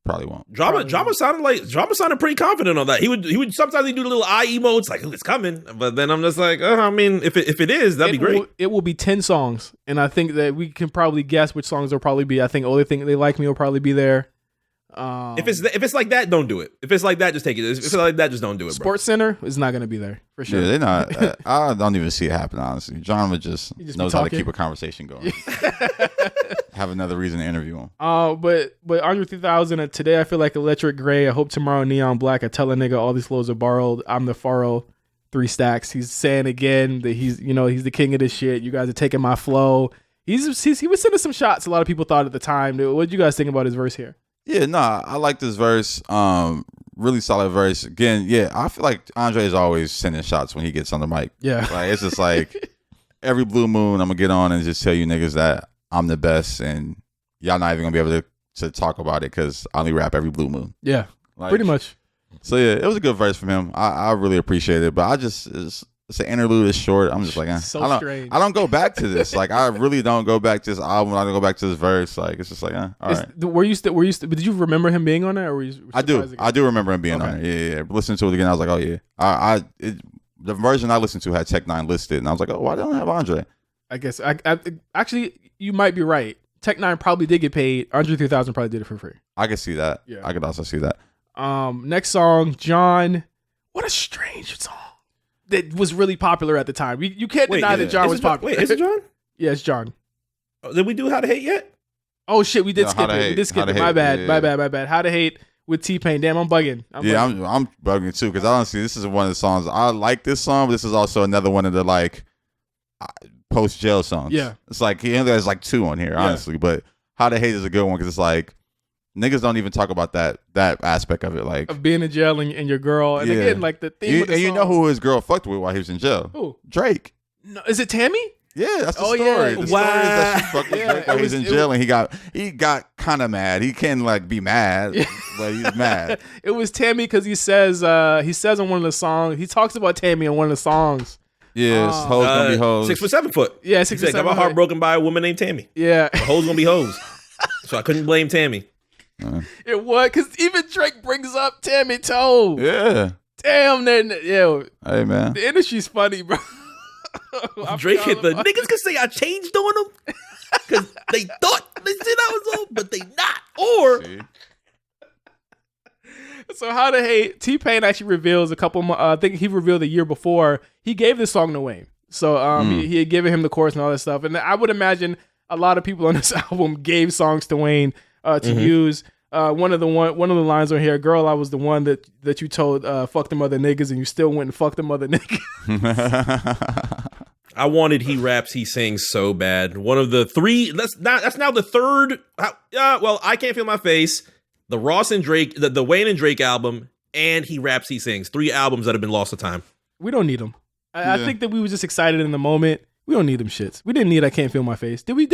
Probably won't. Drama sounded pretty confident on that. He would sometimes do the little eye emotes like it's coming, but then I'm just like, I mean, if it is, that'd be great. It will be 10 songs, and I think that we can probably guess which songs will probably be. I think Only Thing They Like Me will probably be there. If it's like that, don't do it. If it's like that, just take it. If it's like that, just don't do it. Sports Center is not going to be there for sure. Yeah, they're not. I don't even see it happen. Honestly, John just knows how to keep a conversation going. Have another reason to interview him. But Andre 3000 today, I feel like Electric Gray. I hope tomorrow Neon Black. I tell a nigga all these flows are borrowed. I'm the Faro. 3 stacks. He's saying again that he's the king of this shit. You guys are taking my flow. He was sending some shots. A lot of people thought at the time. What did you guys think about his verse here? Yeah, I like this verse. Really solid verse. Again, I feel like Andre is always sending shots when he gets on the mic. Yeah. Like, it's just like every blue moon I'm gonna get on and just tell you niggas that I'm the best and y'all not even gonna be able to talk about it because I only rap every blue moon. Yeah. Pretty much. So yeah, it was a good verse from him. I really appreciate it. But it's an interlude, it's short. I'm just like, strange. I don't go back to this. Like, I really don't go back to this album. I don't go back to this verse. Like, it's just like, all right. Were you still? Did you remember him being on there? Or were you I do remember him being on there. Yeah. Listening to it again, I was like, oh yeah. The version I listened to had Tech 9 listed, and I was like, oh, why don't I have Andre? I guess actually you might be right. Tech 9 probably did get paid. Andre 3000 probably did it for free. I could see that. Yeah, I could also see that. Next song, John. What a strange song. That was really popular at the time. You can't deny that John was popular. Wait, is it John? Yeah, it's John. Oh, did we do How to Hate yet? Oh shit, we did skip it. We did skip it. My bad. How to Hate with T-Pain. Damn, I'm bugging. I'm bugging too because honestly, this is one of the songs I like. This song, but this is also another one of the like post jail songs. Yeah, it's like he only has like 2 on here, honestly. But How to Hate is a good one because it's like niggas don't even talk about that aspect of it, like of being in jail and your girl. And again, like the theme of the song. You know who his girl fucked with while he was in jail? Who? Drake. No, is it Tammy? Yeah, that's the story. Yeah. The story is that she fucked with Drake while he was in jail, and he got kind of mad. He can like be mad, but he's mad. It was Tammy because he says on one of the songs, he talks about Tammy on one of the songs. Yeah, hoes gonna be hoes. 6 foot 7 foot. Yeah, 6 foot 7 foot. Got my heart broken by a woman named Tammy. Yeah, the hoes gonna be hoes. So I couldn't blame Tammy. It was because even Drake brings up Tammy Toe. Yeah. Damn, hey man, the industry's funny, bro. Drake hit the niggas can say I changed on them because they thought they said I was old, but they not. Or so How to Hate. T-Pain actually reveals a couple. I think he revealed the year before he gave this song to Wayne. So he had given him the chorus and all that stuff. And I would imagine a lot of people on this album gave songs to Wayne to use. One of the lines on here, girl, I was the one that you told fuck them other niggas, and you still went and fucked them other niggas. I wanted He Raps, He Sings so bad. One of the 3. That's now the 3rd. Well, I Can't Feel My Face, the Ross and Drake, the Wayne and Drake album, and He Raps, He Sings. 3 albums that have been lost to time. We don't need them. I think that we were just excited in the moment. We don't need them shits. We didn't need I Can't Feel My Face. Did we?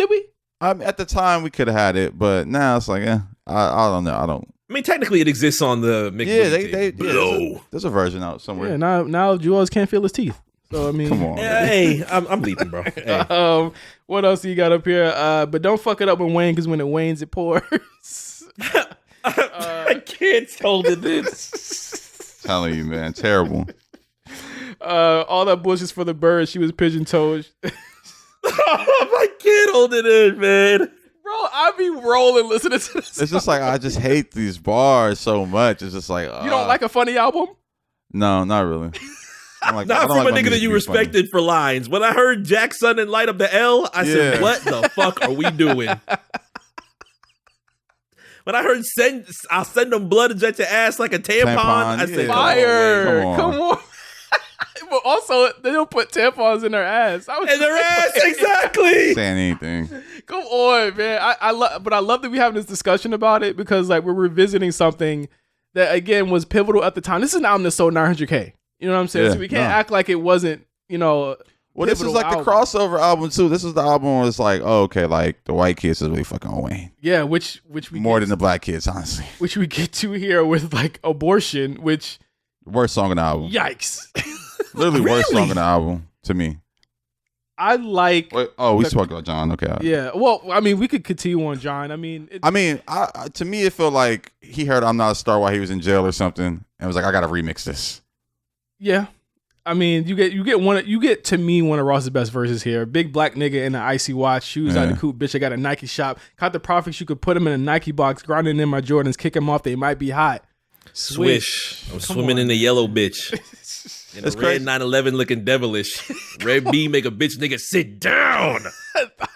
At the time, we could have had it, but now it's like, I don't know. I mean, technically, it exists on the mix. Yeah, there's a version out somewhere. Yeah, now Juelz can't feel his teeth. So I mean, come on. Hey, I'm bleeping, bro. Hey. What else you got up here? But don't fuck it up with Wayne, because when it wanes, it pours. I can't hold it in. Telling you, man, terrible. All that bullshit's for the birds. She was pigeon-toed. I can't hold it in, man. Bro, I be rolling listening to this. It's just like, I just hate these bars so much. It's just like, you don't like a funny album? No, not really. Not from a nigga that you respected for lines. When I heard Jackson and Light Up the L, I said, what the fuck are we doing? When I heard I'll send them blood and jet your ass like a tampon, I said, fire. Come on. But also, they don't put tampons in their ass. In their ass, exactly. Saying anything. Come on, man. I love that we having this discussion about it, because like we're revisiting something that again was pivotal at the time. This is an album that sold 900K. You know what I'm saying? Yeah, so we can't act like it wasn't. Well, Well, this is like the crossover album too. This is the album where it's like, oh, okay, like the white kids is really fucking on Wayne. Yeah, which we more than the black kids, honestly. Which we get to here with like Abortion, which worst song in the album. Yikes! Literally worst song in the album to me. I like. Wait, we talking about John. Okay. Yeah. Well, I mean, we could continue on John. I mean, to me, it felt like he heard "I'm Not a Star" while he was in jail or something, and was like, I gotta remix this. Yeah. I mean, you get to me one of Ross's best verses here. Big black nigga in an icy watch, shoes out the coupe, bitch. I got a Nike shop. Caught the profits, you could put them in a Nike box, grinding in my Jordans, kick them off. They might be hot. Swish. I'm swimming in the yellow bitch. In a red 911 looking devilish. Red B make a bitch nigga sit down.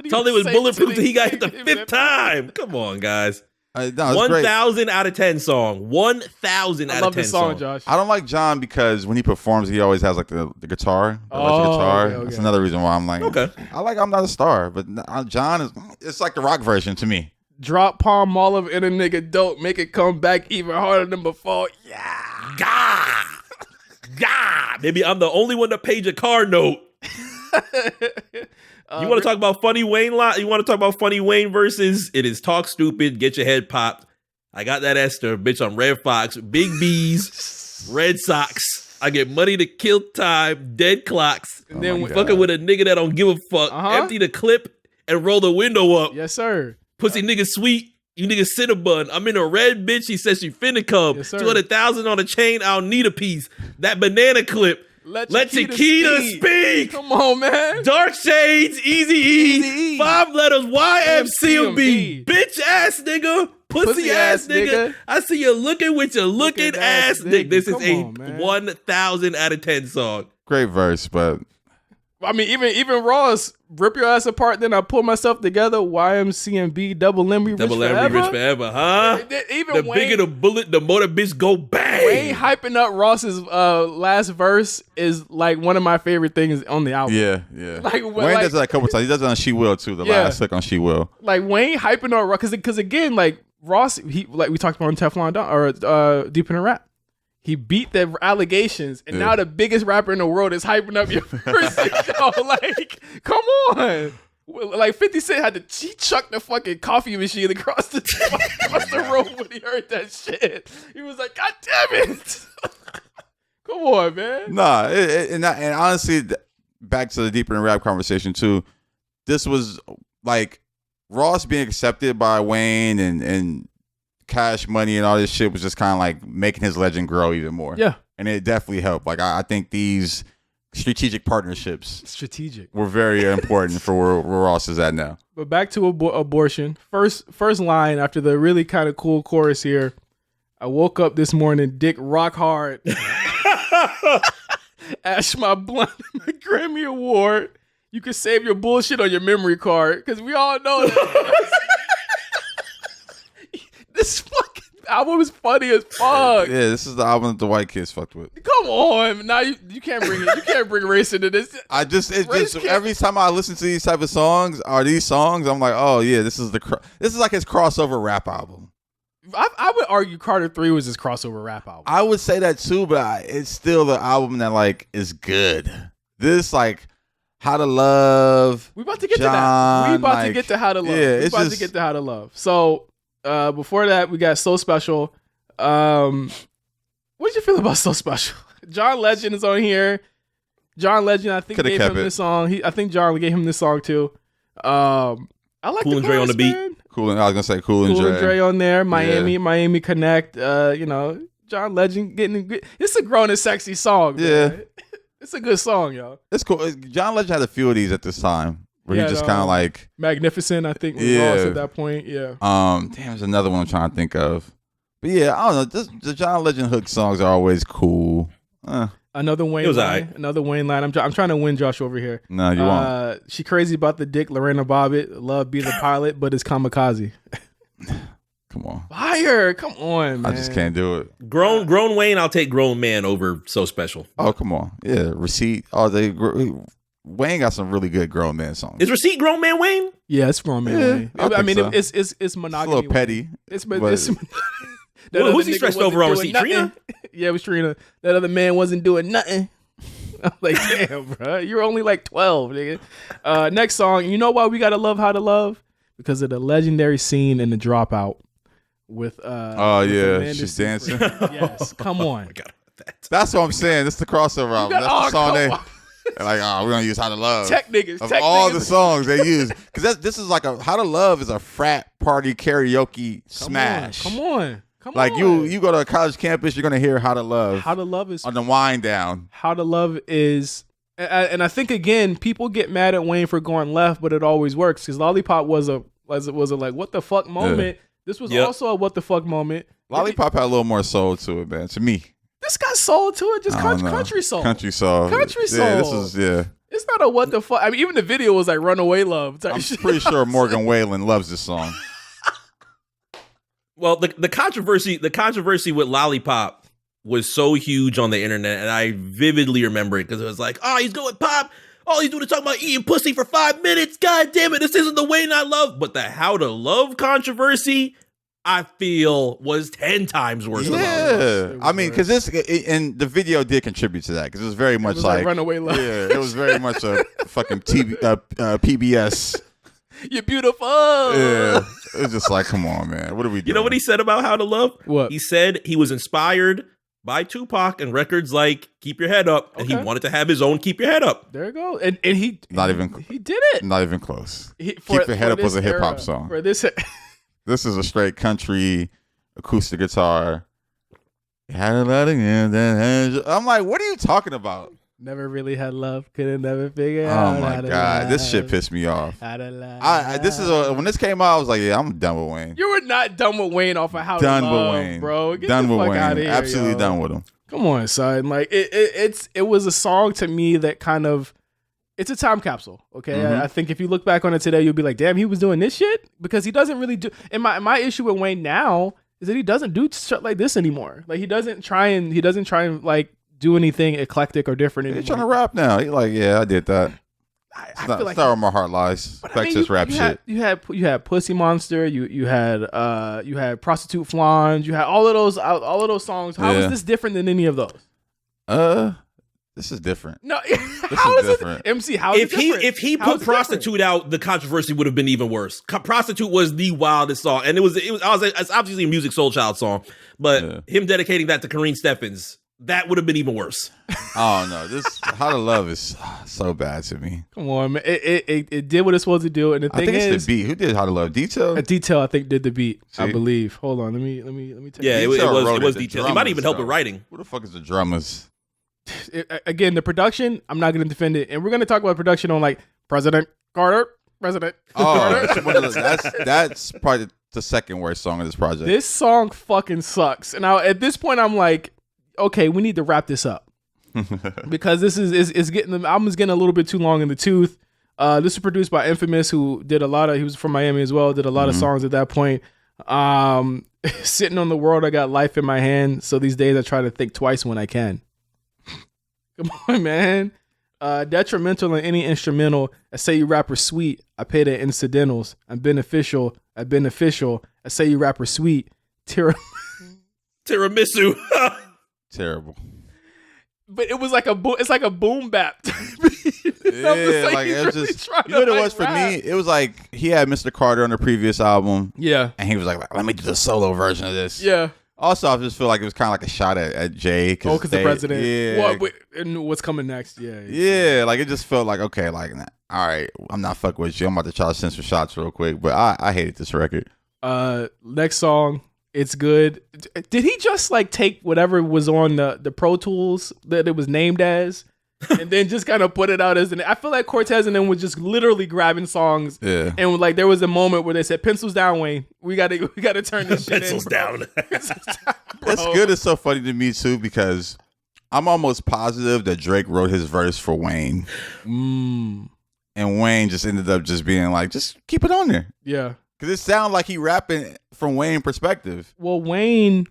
Told it was bulletproof till he got hit the 5th time. Come on, guys. 1,000 out of 10 song. 1,000 out of 10 love this song, Josh. I don't like John because when he performs, he always has like the guitar, the electric guitar. Okay. That's another reason why I'm like, okay. I like I'm Not a Star, but John it's like the rock version to me. Drop palm olive in a nigga dope, make it come back even harder than before. Yeah, God, maybe I'm the only one to page a car note. You want to talk about funny Wayne line? You want to talk about funny Wayne verses? It is talk stupid, get your head popped. I got that Esther, bitch. I'm Red Fox, Big B's, Red Sox. I get money to kill time, dead clocks, and then fucking with a nigga that don't give a fuck. Empty the clip and roll the window up. Yes, sir. Pussy nigga sweet. You niggas Cinnabon. I'm in a red bitch. She says she finna come. Yes, 200,000 on a chain. I don't need a piece. That banana clip. Let Chiquita speak. Come on, man. Dark Shades, Easy E. 5 letters, YMCMB. Bitch ass nigga. Pussy ass nigga. I see you looking with your looking ass nigga. This is a 1,000 out of 10 song. Great verse, but I mean, even Ross, rip your ass apart, then I pull myself together. YMCMB, double limby, rich forever, huh? Even the Wayne, bigger the bullet, the more the bitch go bang. Wayne hyping up Ross's last verse is like one of my favorite things on the album. Yeah. Like Wayne does that a couple times. He does it on She Will too. The last hook on She Will. Like Wayne hyping up Ross because again, like Ross, he like we talked about on Teflon Don or Deep in the Rap. He beat the allegations, and now the biggest rapper in the world is hyping up your verse. Yo, like, come on. Like 50 Cent had he chucked the fucking coffee machine across the room when he heard that shit. He was like, God damn it. Come on, man. Nah, and honestly, back to the Deeper in Rap conversation too, this was like Ross being accepted by Wayne and Cash Money and all this shit was just kind of like making his legend grow even more. Yeah. And it definitely helped. Like, I think these strategic partnerships were very important for where Ross is at now. But back to Abortion. First line after the really kind of cool chorus here. I woke up this morning, dick rock hard. Ash my blunt the Grammy Award. You can save your bullshit on your memory card because we all know that. This fucking album is funny as fuck. Yeah, this is the album that the white kids fucked with. Come on, now you can't bring it. You can't bring race into this. Every time I listen to these type of songs or these songs, I'm like, oh yeah, this is like his crossover rap album. I would argue Carter 3 was his crossover rap album. I would say that too, but it's still the album that like is good. This like How to Love. We about to get to that. We about to get to How to Love. Yeah, to get to How to Love. So. Before that, we got So Special. What did you feel about So Special? John Legend is on here. John Legend, I think, gave him this song. I think John gave him this song too. I like Cool and Dre on the beat. Cool, I was gonna say Cool and Dre on there. Miami Connect. John Legend getting. It's a grown and sexy song. Yeah, man. It's a good song, y'all. It's cool. John Legend had a few of these at this time. Where he just kind of like Magnificent, I think was lost at that point. Yeah. Damn, there's another one I'm trying to think of. But yeah, I don't know. The John Legend hook songs are always cool. Another Wayne line. Right. Another Wayne line. I'm trying to win Josh over here. No, you won't. She crazy about the dick. Lorena Bobbitt. Love be the pilot, but it's kamikaze. Come on. Fire. Come on, man. I just can't do it. Grown Wayne, I'll take Grown Man over So Special. Oh, come on. Yeah. Receipt. Wayne got some really good grown man songs. Is Receipt Grown Man Wayne? Yeah, it's Grown Man Wayne. I mean, so. it's monogamy. It's a little petty. Who's he stretched over on Receipt? Trina? Yeah, it was Trina. That other man wasn't doing nothing. I'm like, damn, bro, you're only like 12, nigga. Next song, you know why we gotta love How to Love? Because of the legendary scene in The Dropout with with Amanda she's Seyfried. dancing. Yes, come on. That's what I'm saying. That's the crossover album. That's the song they're like, we're gonna use How to Love. Tech niggas. Of all the songs they use, because this is like How to Love is a frat party karaoke smash. Come on. Like you go to a college campus, you're gonna hear How to Love. How to Love is on the wind down. How to Love is, and I think again, people get mad at Wayne for going left, but it always works because Lollipop was a like what the fuck moment. Yeah. This was also a what the fuck moment. Lollipop had a little more soul to it, man. To me, this got soul to it, just country soul. Country soul. Yeah, this is It's not a what the fuck. I mean, even the video was like Runaway Love type I'm shit. pretty sure Morgan Wallen loves this song. Well, the controversy with Lollipop was so huge on the internet, and I vividly remember it because it was like, oh, he's going pop. All he's doing is talking about eating pussy for 5 minutes. God damn it, this isn't the Wayne I love. But the How to Love controversy, I feel, was 10 times worse. Yeah, I mean, because and the video did contribute to that because it was very much like Runaway Love. Yeah, it was very much a fucking PBS. You're beautiful. Yeah, it was just like, come on, man, what are we doing? You know what he said about How to Love? What? He said he was inspired by Tupac and records like Keep Your Head Up, and he wanted to have his own Keep Your Head Up. There you go. And he he did it. Not even close. Keep Your Head Up was a hip hop song. For this This is a straight country acoustic guitar. Had a lot of I'm like, what are you talking about? Never really had love, couldn't never figure out. Oh my god, this shit pissed me off. When this came out, I was like, yeah, I'm done with Wayne. You were not done with Wayne off of How to Love, with Wayne, bro. Get done the with fuck Wayne. out of here, Absolutely done with him. Come on, son. Like it was a song to me that kind of, it's a time capsule. Okay, I think if you look back on it today, you'll be like, damn, he was doing this shit, because he doesn't really do. And my issue with Wayne now is that he doesn't do shit like this anymore. Like he doesn't try and like do anything eclectic or different anymore. He's trying to rap now. He's like, yeah, I did that. I feel like that's not where my heart lies. Back to this rap shit. You had Pussy Monster. You had Prostitute Flange. You had all of those songs. How is this different than any of those? This is different. No, how is different? MC, how is it different? If he put Prostitute out, the controversy would have been even worse. Prostitute was the wildest song, and it's obviously a Music Soul Child song, but him dedicating that to Kareen Steffens, that would have been even worse. Oh no, this How to Love is so bad to me. Come on, man. It did what it's supposed to do, and the thing is, it's the beat. Who did How to Love? Detail. Detail, I think, did the beat. See? I believe. Hold on, let me take. Yeah, it was Detail. He might even help with writing. Who the fuck is the drummers? Again, the production, I'm not going to defend it, and we're going to talk about production on like President Carter. That's probably the second worst song of this project. This song fucking sucks, and at this point, I'm like, okay, we need to wrap this up because this is getting, the album's getting a little bit too long in the tooth. This is produced by Infamous, who did a lot of. He was from Miami as well. Did a lot of songs at that point. Sitting on the world, I got life in my hand. So these days, I try to think twice when I can. Come on, man. Detrimental in any instrumental. I say you rapper sweet. I pay the incidentals. I'm beneficial. I say you rapper sweet. Tiramisu. Terrible. But it was like it's like a boom bap. Yeah, like it was just, you know what it was for me? It was like he had Mr. Carter on the previous album. Yeah. And he was like, let me do the solo version of this. Yeah. Also, I just feel like it was kind of like a shot at Jay. Because the president. Yeah. And what's coming next? Yeah. Yeah, like it just felt like, okay, like, all right, I'm not fucking with you. I'm about to try to send some shots real quick. But I hated this record. Next song, It's Good. Did he just like take whatever was on the Pro Tools that it was named as? And then just kind of put it out as I feel like Cortez and them was just literally grabbing songs. Yeah. And like there was a moment where they said, "Pencils down, Wayne. We gotta turn this shit Pencils down." That's good. It's so funny to me too because I'm almost positive that Drake wrote his verse for Wayne. And Wayne just ended up just being like, just keep it on there. Yeah. Because it sounded like he rapping from Wayne perspective. Well, Wayne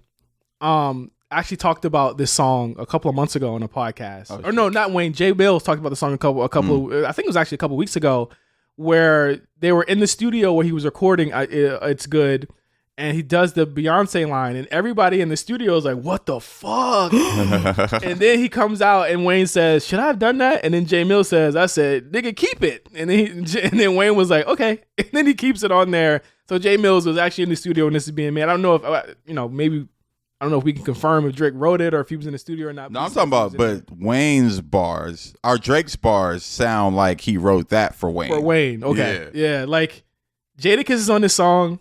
actually talked about this song a couple of months ago on a podcast. No, not Wayne. Jay Bills talked about the song a couple I think it was actually a couple weeks ago, where they were in the studio where he was recording It's Good, and he does the Beyonce line, and everybody in the studio is like, what the fuck? And then he comes out and Wayne says, should I have done that? And then J Mill says, I said, nigga, keep it. And then Wayne was like, okay. And then he keeps it on there. So J Mills was actually in the studio when this is being made. I don't know if, maybe, I don't know if we can confirm if Drake wrote it or if he was in the studio or not. No, I'm talking about, but Wayne's bars, or Drake's bars sound like he wrote that for Wayne. For Wayne, okay. Yeah, like Jadakiss is on this song.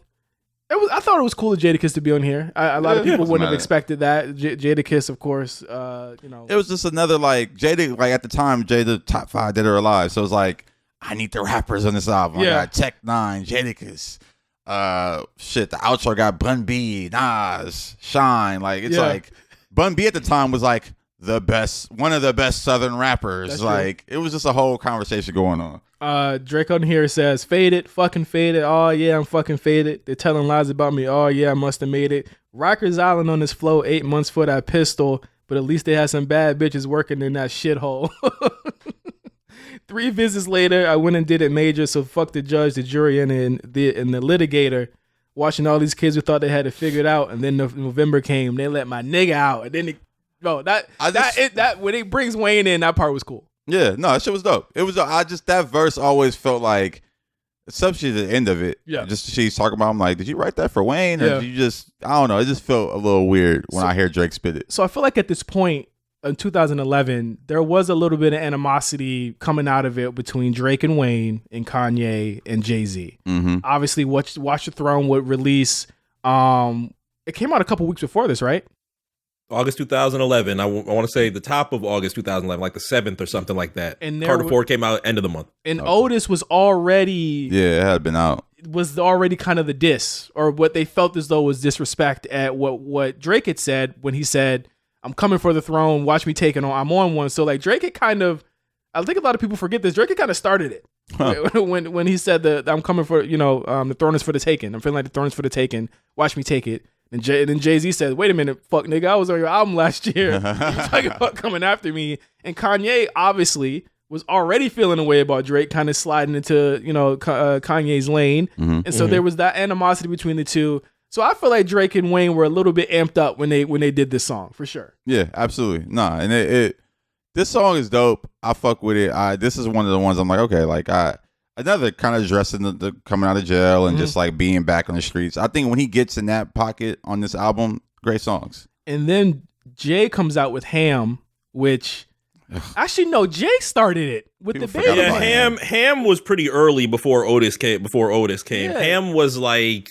I thought it was cool of Jadakiss to be on here. A lot of people wouldn't have expected that. Jadakiss, of course, It was just another, like, Jada, like at the time, Jada top 5 Dead or Alive. So it was like, I need the rappers on this album. Yeah. I got Tech 9, Jadakiss. The outro got Bun B, Nas, Shine. Like, it's like, Bun B at the time was like one of the best Southern rappers. That's like, true. It was just a whole conversation going on. Drake on here says, faded, fucking faded. Oh yeah, I'm fucking faded. They're telling lies about me. Oh yeah, I must have made it. Rikers Island on this flow, 8 months for that pistol, but at least they had some bad bitches working in that shithole. 3 visits later, I went and did it major, so fuck the judge, the jury, and the litigator. Watching all these kids who thought they had it figured out, and then November came, they let my nigga out, and then when it brings Wayne in, that part was cool. Yeah, no, that shit was dope. It was. That verse always felt like, especially at the end of it. Yeah, just she's talking about. I'm like, did you write that for Wayne, or did you just? I don't know. It just felt a little weird when I hear Drake spit it. So I feel like at this point in 2011, there was a little bit of animosity coming out of it between Drake and Wayne and Kanye and Jay-Z. Mm-hmm. Obviously, Watch the Throne would release. It came out a couple weeks before this, right? August 2011. I want to say the top of August 2011, like the 7th or something like that. And Carter 4 came out end of the month. And Otis was already... Yeah, it had been out. Was already kind of the diss, or what they felt as though was disrespect at what Drake had said when he said, I'm coming for the throne, watch me take it on, I'm on one. So like Drake had kind of... I think a lot of people forget this. Drake had kind of started it. Huh. When he said that I'm coming for, the throne is for the taking. I'm feeling like the throne is for the taking. Watch me take it. And then Jay-Z said, wait a minute, fuck nigga, I was on your album last year. You're talking about coming after me. And Kanye obviously was already feeling a way about Drake, kind of sliding into, Kanye's lane. Mm-hmm. And so there was that animosity between the two. So I feel like Drake and Wayne were a little bit amped up when they did this song, for sure. Yeah, absolutely. Nah, and this song is dope. I fuck with it. This is one of the ones I'm like, okay, like another kind of addressing the coming out of jail and just like being back on the streets. I think when he gets in that pocket on this album, great songs. And then Jay comes out with Ham, which actually no, Jay started it with the baby. Yeah, Ham was pretty early before Otis came. Yeah. Ham was like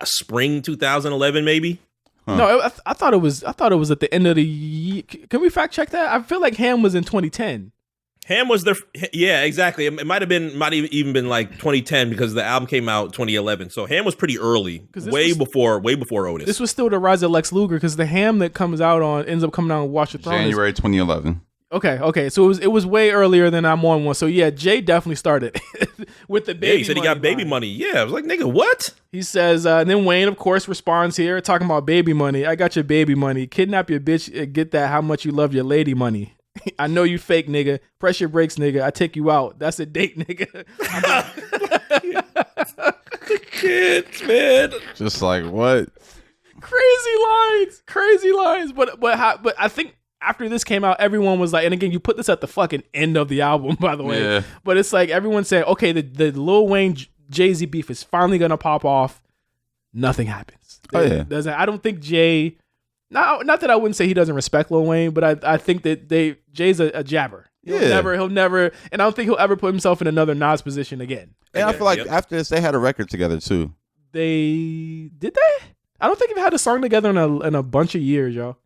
spring 2011, maybe. Huh. No, I thought it was at the end of the year. Can we fact check that? I feel like Ham was in 2010. Ham was yeah, exactly. It might have even been like 2010 because the album came out 2011. So Ham was pretty early, way before Otis. This was still the rise of Lex Luger because the Ham that comes out ends up coming out on Watch the Throne. January 2011. Okay. So it was way earlier than I'm on one. So yeah, Jay definitely started with the baby. Yeah, he said he got baby money. Yeah, I was like, nigga, what? He says, and then Wayne, of course, responds here talking about baby money. I got your baby money. Kidnap your bitch. Get that. How much you love your lady money. I know you fake, nigga. Press your brakes, nigga. I take you out. That's a date, nigga. Kids, man. Just like what? Crazy lines. But I think after this came out, everyone was like, and again, you put this at the fucking end of the album, by the way. Yeah. But it's like everyone said, okay, the Lil Wayne Jay-Z beef is finally gonna pop off. Nothing happens. I don't think Jay. Not that I wouldn't say he doesn't respect Lil Wayne, but I think that Jay's a jabber. He'll never, and I don't think he'll ever put himself in another Nas position again. And I feel like after this, they had a record together too. Did they? I don't think they've had a song together in a bunch of years, y'all.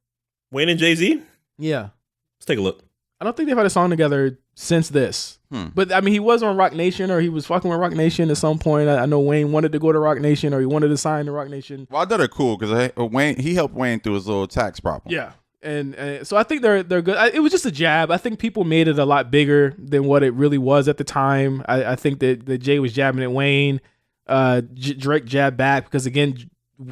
Wayne and Jay-Z? Yeah. Let's take a look. I don't think they've had a song together since this. But I mean, he was on Rock Nation, or he was fucking with Rock Nation at some point. I know Wayne wanted to go to Rock Nation, or he wanted to sign to Rock Nation. Well, I thought they're cool because he helped Wayne through his little tax problem. Yeah, and so I think they're good. It was just a jab. I think people made it a lot bigger than what it really was at the time. I think that Jay was jabbing at Wayne. Drake jabbed back because again,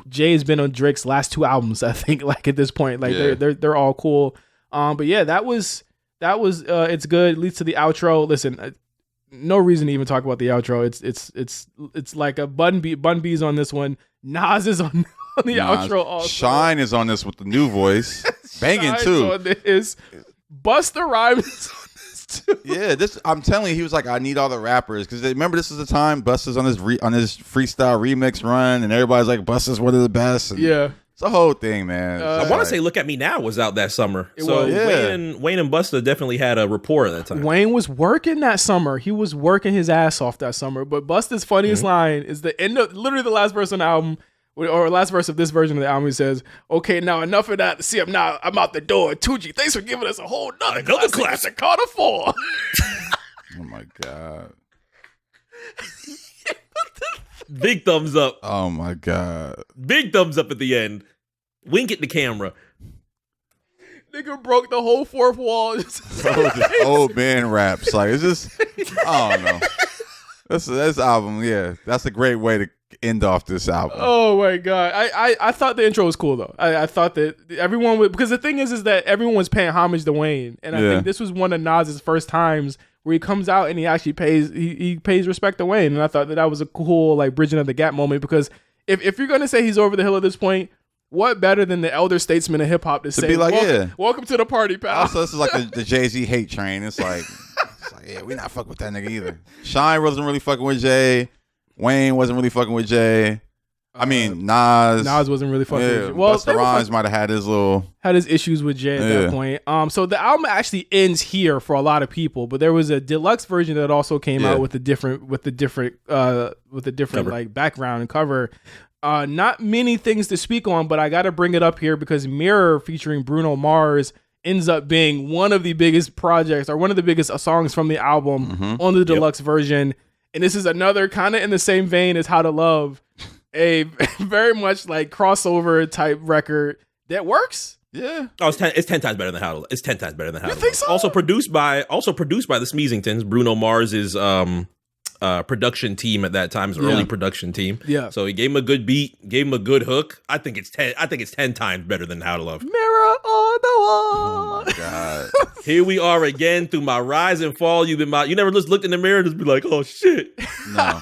Jay's been on Drake's last 2 albums. I think like at this point, like they're all cool. But yeah, that was it's good. It leads to the outro. Listen, no reason to even talk about the outro. It's like a Bun B's on this one. Nas is on the outro also. Shine is on this with the new voice. Banging Shine's too. on this. Busta Rhymes is on this too. Yeah, I'm telling you, he was like, I need all the rappers. Because remember, this is the time Busta's on his freestyle remix run, and everybody's like, Busta's one of the best. And Yeah. it's a whole thing, man. I want to say Look at Me Now was out that summer. So Wayne and Busta definitely had a rapport at that time. Wayne was working that summer. He was working his ass off that summer. But Busta's funniest line is the end of literally the last verse on the album, or last verse of this version of the album. He says, "Okay, now enough of that. See, I'm out the door. 2G, thanks for giving us a whole nother classic. Carter 4." Oh my God. Big thumbs up. Oh my God. Big thumbs up at the end. Wink at the camera. Nigga broke the whole fourth wall. Just old man raps. Like, it's just, I don't know. This album, yeah, that's a great way to end off this album. Oh my God. I thought the intro was cool though. I thought that everyone would, because the thing is that everyone was paying homage to Wayne. And I think this was one of Nas's first times where he comes out and he actually pays respect to Wayne. And I thought that was a cool like bridging of the gap moment, because if you're going to say he's over the hill at this point, what better than the elder statesman of hip hop to say, be like, welcome to the party, pal. Also, this is like the Jay-Z hate train. It's like, yeah, we not fucking with that nigga either. Shine wasn't really fucking with Jay. Wayne wasn't really fucking with Jay. I mean, Nas wasn't really fucking with Jay. Well, Busta Rhymes might have had his issues with Jay at that point. So the album actually ends here for a lot of people, but there was a deluxe version that also came out with a different like background and cover. Not many things to speak on, but I got to bring it up here because Mirror featuring Bruno Mars ends up being one of the biggest projects, or one of the biggest songs from the album on the deluxe version. And this is another kind of in the same vein as How to Love, a very much like crossover type record that works. Yeah. Oh, it's 10 times better than How to Love. It's 10 times better than How to Love. You think so? Also produced by the Smeezingtons, Bruno Mars's production team at that time, his early production team. Yeah. So he gave him a good beat, gave him a good hook. I think it's 10 times better than How to Love. Mirror on the wall. Oh my God. Here we are again through my rise and fall. You never just looked in the mirror and just be like, oh shit. No.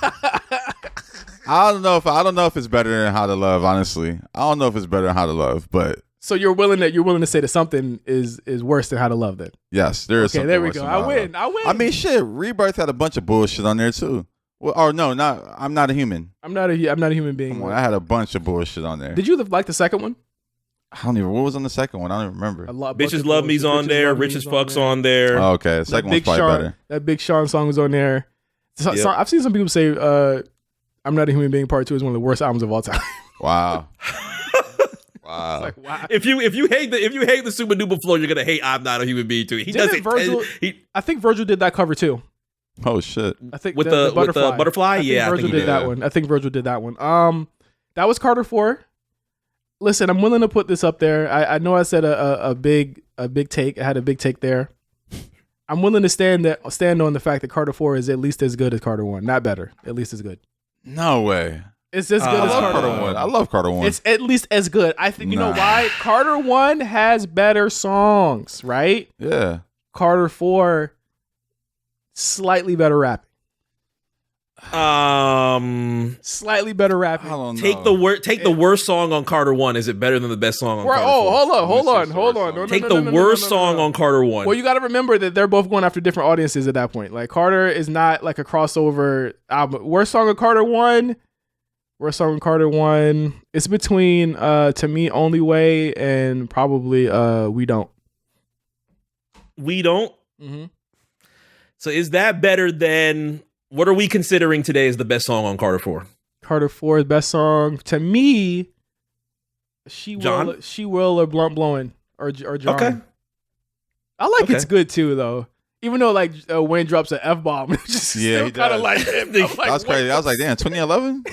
I don't know if it's better than How to Love, honestly. I don't know if it's better than How to Love, but so you're willing to say that something is worse than How to Love then? yes, there is. Okay, something there we worse go. than I How to win. Love. I win. I mean, shit. Rebirth had a bunch of bullshit on there too. Well, or no, I'm Not a Human. I'm not a human being. Come on, I had a bunch of bullshit on there. Did you like the second one? I don't even. What was on the second one? I don't even remember. Bitches Love Me's on there. Rich as Fuck's on there. Oh, okay, the second one's probably better. That Big Sean song was on there. So, I've seen some people say I'm Not a Human Being Part 2 is one of the worst albums of all time. Wow. Wow. Like, wow. If you hate the Super Duper flow, you're gonna hate I'm Not a Human Being too. He does it. I think Virgil did that cover too. Oh shit! I think with the butterfly. I think Virgil did that one. I think Virgil did that one. That was Carter 4. Listen, I'm willing to put this up there. I know I said a big take. I had a big take there. I'm willing to stand on the fact that Carter 4 is at least as good as Carter 1. Not better. At least as good. No way. It's as good as Carter 1. I love Carter 1. It's at least as good. I think, you know why? Carter 1 has better songs, right? Yeah. Carter 4, slightly better rapping. Slightly better rapping. I don't know. Take the worst song on Carter 1. Is it better than the best song on Carter 4? Hold on. No, take the worst song on Carter 1. Well, you got to remember that they're both going after different audiences at that point. Like, Carter is not like a crossover album. Worst song on Carter 1. It's between To Me Only Way and probably We Don't. We Don't? Mm-hmm. So is that better than... What are we considering today as the best song on Carter 4? Carter 4's best song to me, She Will or Blunt Blowing or John. Okay. I like It's Good too though. Even though like Wayne drops an F-bomb, it's just still kind of like that's crazy. I was like, damn, 2011.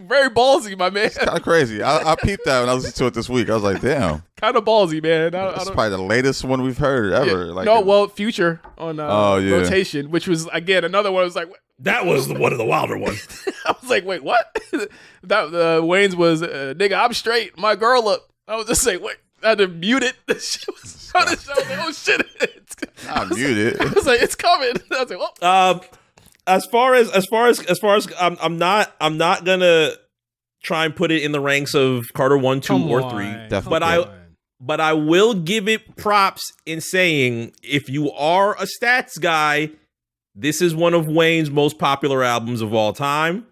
Very ballsy, my man. It's kind of crazy. I peeped that when I listened to it this week. I was like, damn. Kind of ballsy, man. That's probably the latest one we've heard ever. Yeah. Future on Rotation, which was, again, another one. I was like, that was one of the wilder ones. I was like, wait, what? That Wayne's was, nigga, I'm straight. My girl up. I was just saying, wait. I had to mute it. The shit was I was like, oh, shit. I muted it. I was like, it's coming. I was like, well. As far as I'm not gonna try and put it in the ranks of Carter 1, 2, or 3. Definitely. But I will give it props in saying, if you are a stats guy, this is one of Wayne's most popular albums of all time.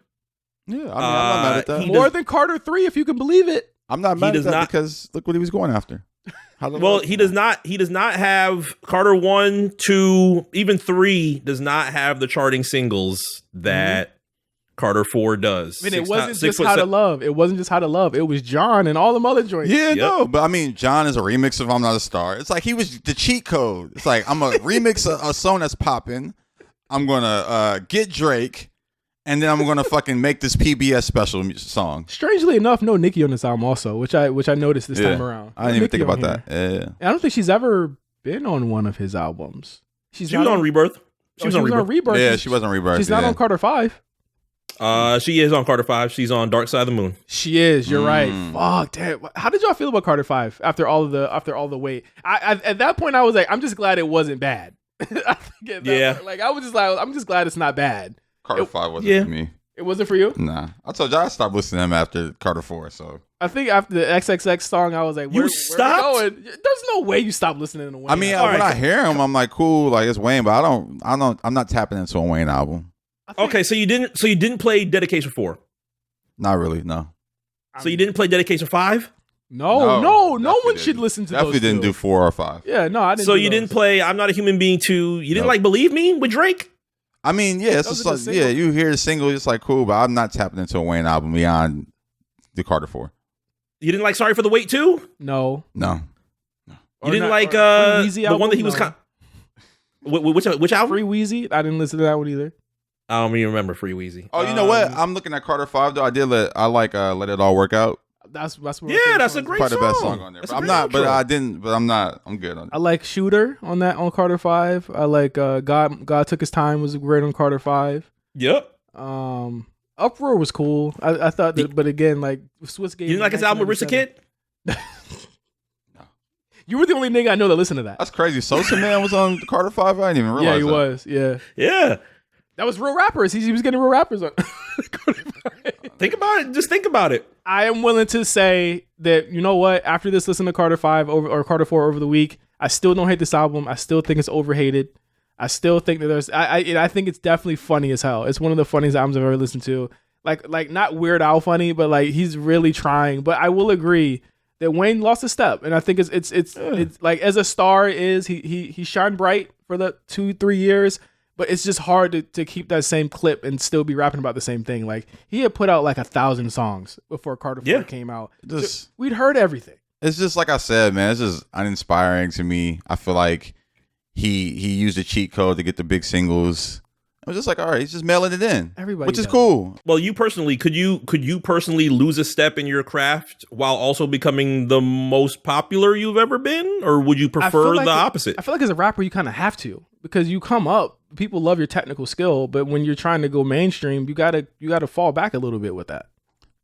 Yeah, I mean, I'm not mad at that. More than Carter 3, if you can believe it. I'm not mad at that because look what he was going after. Well, he does not have Carter 1, 2, even 3 does not have the charting singles that Carter 4 does. I mean, it wasn't just How to Love. It wasn't just How to Love. It was John and all them other joints. Yeah, no, but I mean, John is a remix of I'm Not a Star. It's like he was the cheat code. It's like I'm a remix a song that's popping. I'm gonna get Drake, and then I'm gonna fucking make this PBS special song. Strangely enough, no Nicki on this album also, which I noticed this time around. I didn't even think about that. Yeah, I don't think she's ever been on one of his albums. She was on Rebirth. She was on Rebirth. Yeah, she was on Rebirth. She's not on Carter 5. She is on Carter 5. She's on Dark Side of the Moon. She is. You're right. Fuck, damn. How did y'all feel about Carter 5 after all the wait? I at that point I was like, I'm just glad it wasn't bad. Like I was just like, I'm just glad it's not bad. Carter 5 wasn't for me. It wasn't for you? Nah. I told you I stopped listening to him after Carter 4. So I think after the XXX song, I was like, where are we going? There's no way you stop listening to Wayne. I mean, when I hear him, I'm like, cool, like it's Wayne, but I'm not tapping into a Wayne album. Okay, so you didn't play Dedication 4? Not really, no. So you didn't play Dedication 5? No one should listen to definitely those didn't do 4 or 5. Yeah, no, I didn't. So you didn't play I'm Not a Human Being 2. You didn't like Believe Me with Drake? I mean, yeah, it's just like, yeah, you hear the single, it's like cool, but I'm not tapping into a Wayne album beyond the Carter 4. You didn't like Sorry for the Wait 2? No. You didn't like the one that he was which album? Free Weezy? I didn't listen to that one either. I don't even remember Free Weezy. Oh, you know what? I'm looking at Carter 5 though. I like Let It All Work Out. That's that's a great song. Probably the best song on there. I'm good on it. I like Shooter on Carter 5. I like God Took His Time was great on Carter 5. Yep. Uproar was cool. I thought that, but again, like Swiss Game. You didn't like his album with Rich the Kid? You were the only nigga I know that listened to that. That's crazy. Sosa Man was on Carter 5. I didn't even realize. Yeah, he was. Yeah. Yeah. That was real rappers. He was getting real rappers on. Think about it. Just think about it. I am willing to say that, you know what? After this, listen to Carter 5 or Carter 4 over the week. I still don't hate this album. I still think it's overhated. I still think that I think it's definitely funny as hell. It's one of the funniest albums I've ever listened to. Like not Weird Al funny, but like he's really trying. But I will agree that Wayne lost a step, and I think it's like as a star he shined bright for the 2-3 years. But it's just hard to keep that same clip and still be rapping about the same thing. Like he had put out like 1,000 songs before Carter 4 came out. So we'd heard everything. It's just like I said, man. It's just uninspiring to me. I feel like he used a cheat code to get the big singles. I was just like, all right, he's just mailing it in, which is cool. Well, you personally, could you personally lose a step in your craft while also becoming the most popular you've ever been, or would you prefer the opposite? I feel like as a rapper, you kind of have to, because you come up, people love your technical skill, but when you're trying to go mainstream, you gotta fall back a little bit with that.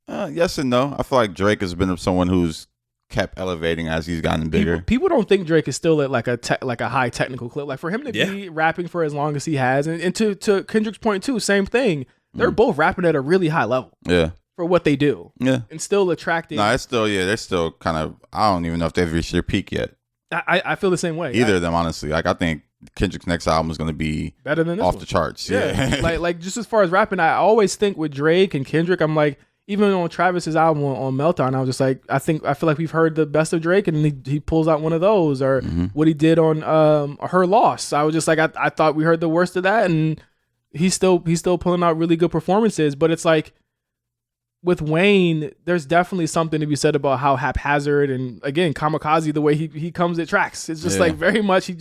Yes and no. I feel like Drake has been someone who's kept elevating as he's gotten bigger. People don't think Drake is still at like a high technical clip. Like for him to be rapping for as long as he has, and to Kendrick's point too, same thing. They're both rapping at a really high level. Yeah. For what they do. Yeah. And still attracting. No, it's still they're still kind of. I don't even know if they've reached their peak yet. I feel the same way. Either of them, honestly. Like I think Kendrick's next album is going to be better than this off one. the charts. Yeah. like just as far as rapping, I always think with Drake and Kendrick, I'm like, even on Travis's album on Meltdown, I was just like, I feel like we've heard the best of Drake, and he pulls out one of those, or what he did on Her Loss. I was just like, I thought we heard the worst of that, and he's still pulling out really good performances. But it's like with Wayne, there's definitely something to be said about how haphazard and again kamikaze the way he comes at tracks. It's just like very much he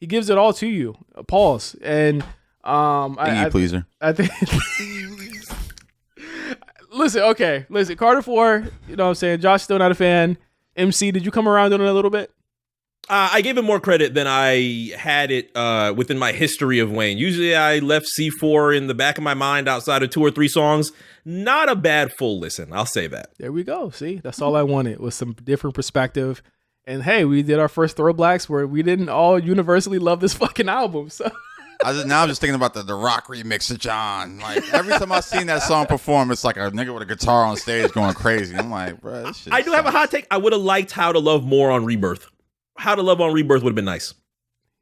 gives it all to you. Pause and pleaser. I think. Listen, Carter 4, you know what I'm saying? Josh still not a fan. MC, did you come around on it a little bit? I gave him more credit than I had it within my history of Wayne. Usually I left C4 in the back of my mind outside of 2 or 3 songs. Not a bad full listen, I'll say that. There we go. See, that's all I wanted was some different perspective. And hey, we did our first ThrowBLKs where we didn't all universally love this fucking album. So I'm just thinking about the Rock remix of John. Like every time I seen that song perform, it's like a nigga with a guitar on stage going crazy. I'm like, bro, this shit I do have a hot take. I would have liked How to Love more on Rebirth. How to Love on Rebirth would have been nice.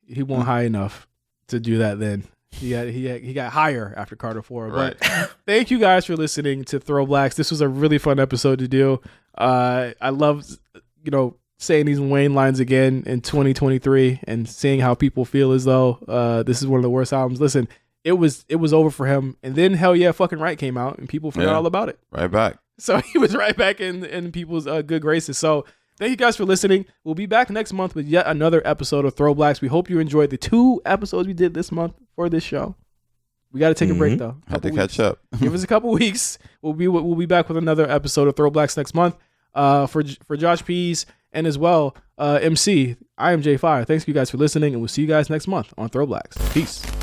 He won't high enough to do that then. He got higher after Carter 4. Right. But thank you guys for listening to ThrowBLKs. This was a really fun episode to do. I love, saying these Wayne lines again in 2023 and seeing how people feel as though this is one of the worst albums. Listen, it was over for him, and then Hell Yeah Fucking Right came out and people forgot all about it. Right back. So he was right back in people's good graces. So thank you guys for listening. We'll be back next month with yet another episode of ThrowBLKs. We hope you enjoyed the 2 episodes we did this month for this show. We got to take a break though. Had to catch up. Give us a couple weeks. We'll be back with another episode of ThrowBLKs next month. For Josh Pease and as well MC, I am J5. Thanks you guys for listening, and we'll see you guys next month on ThrowBLKs. Peace.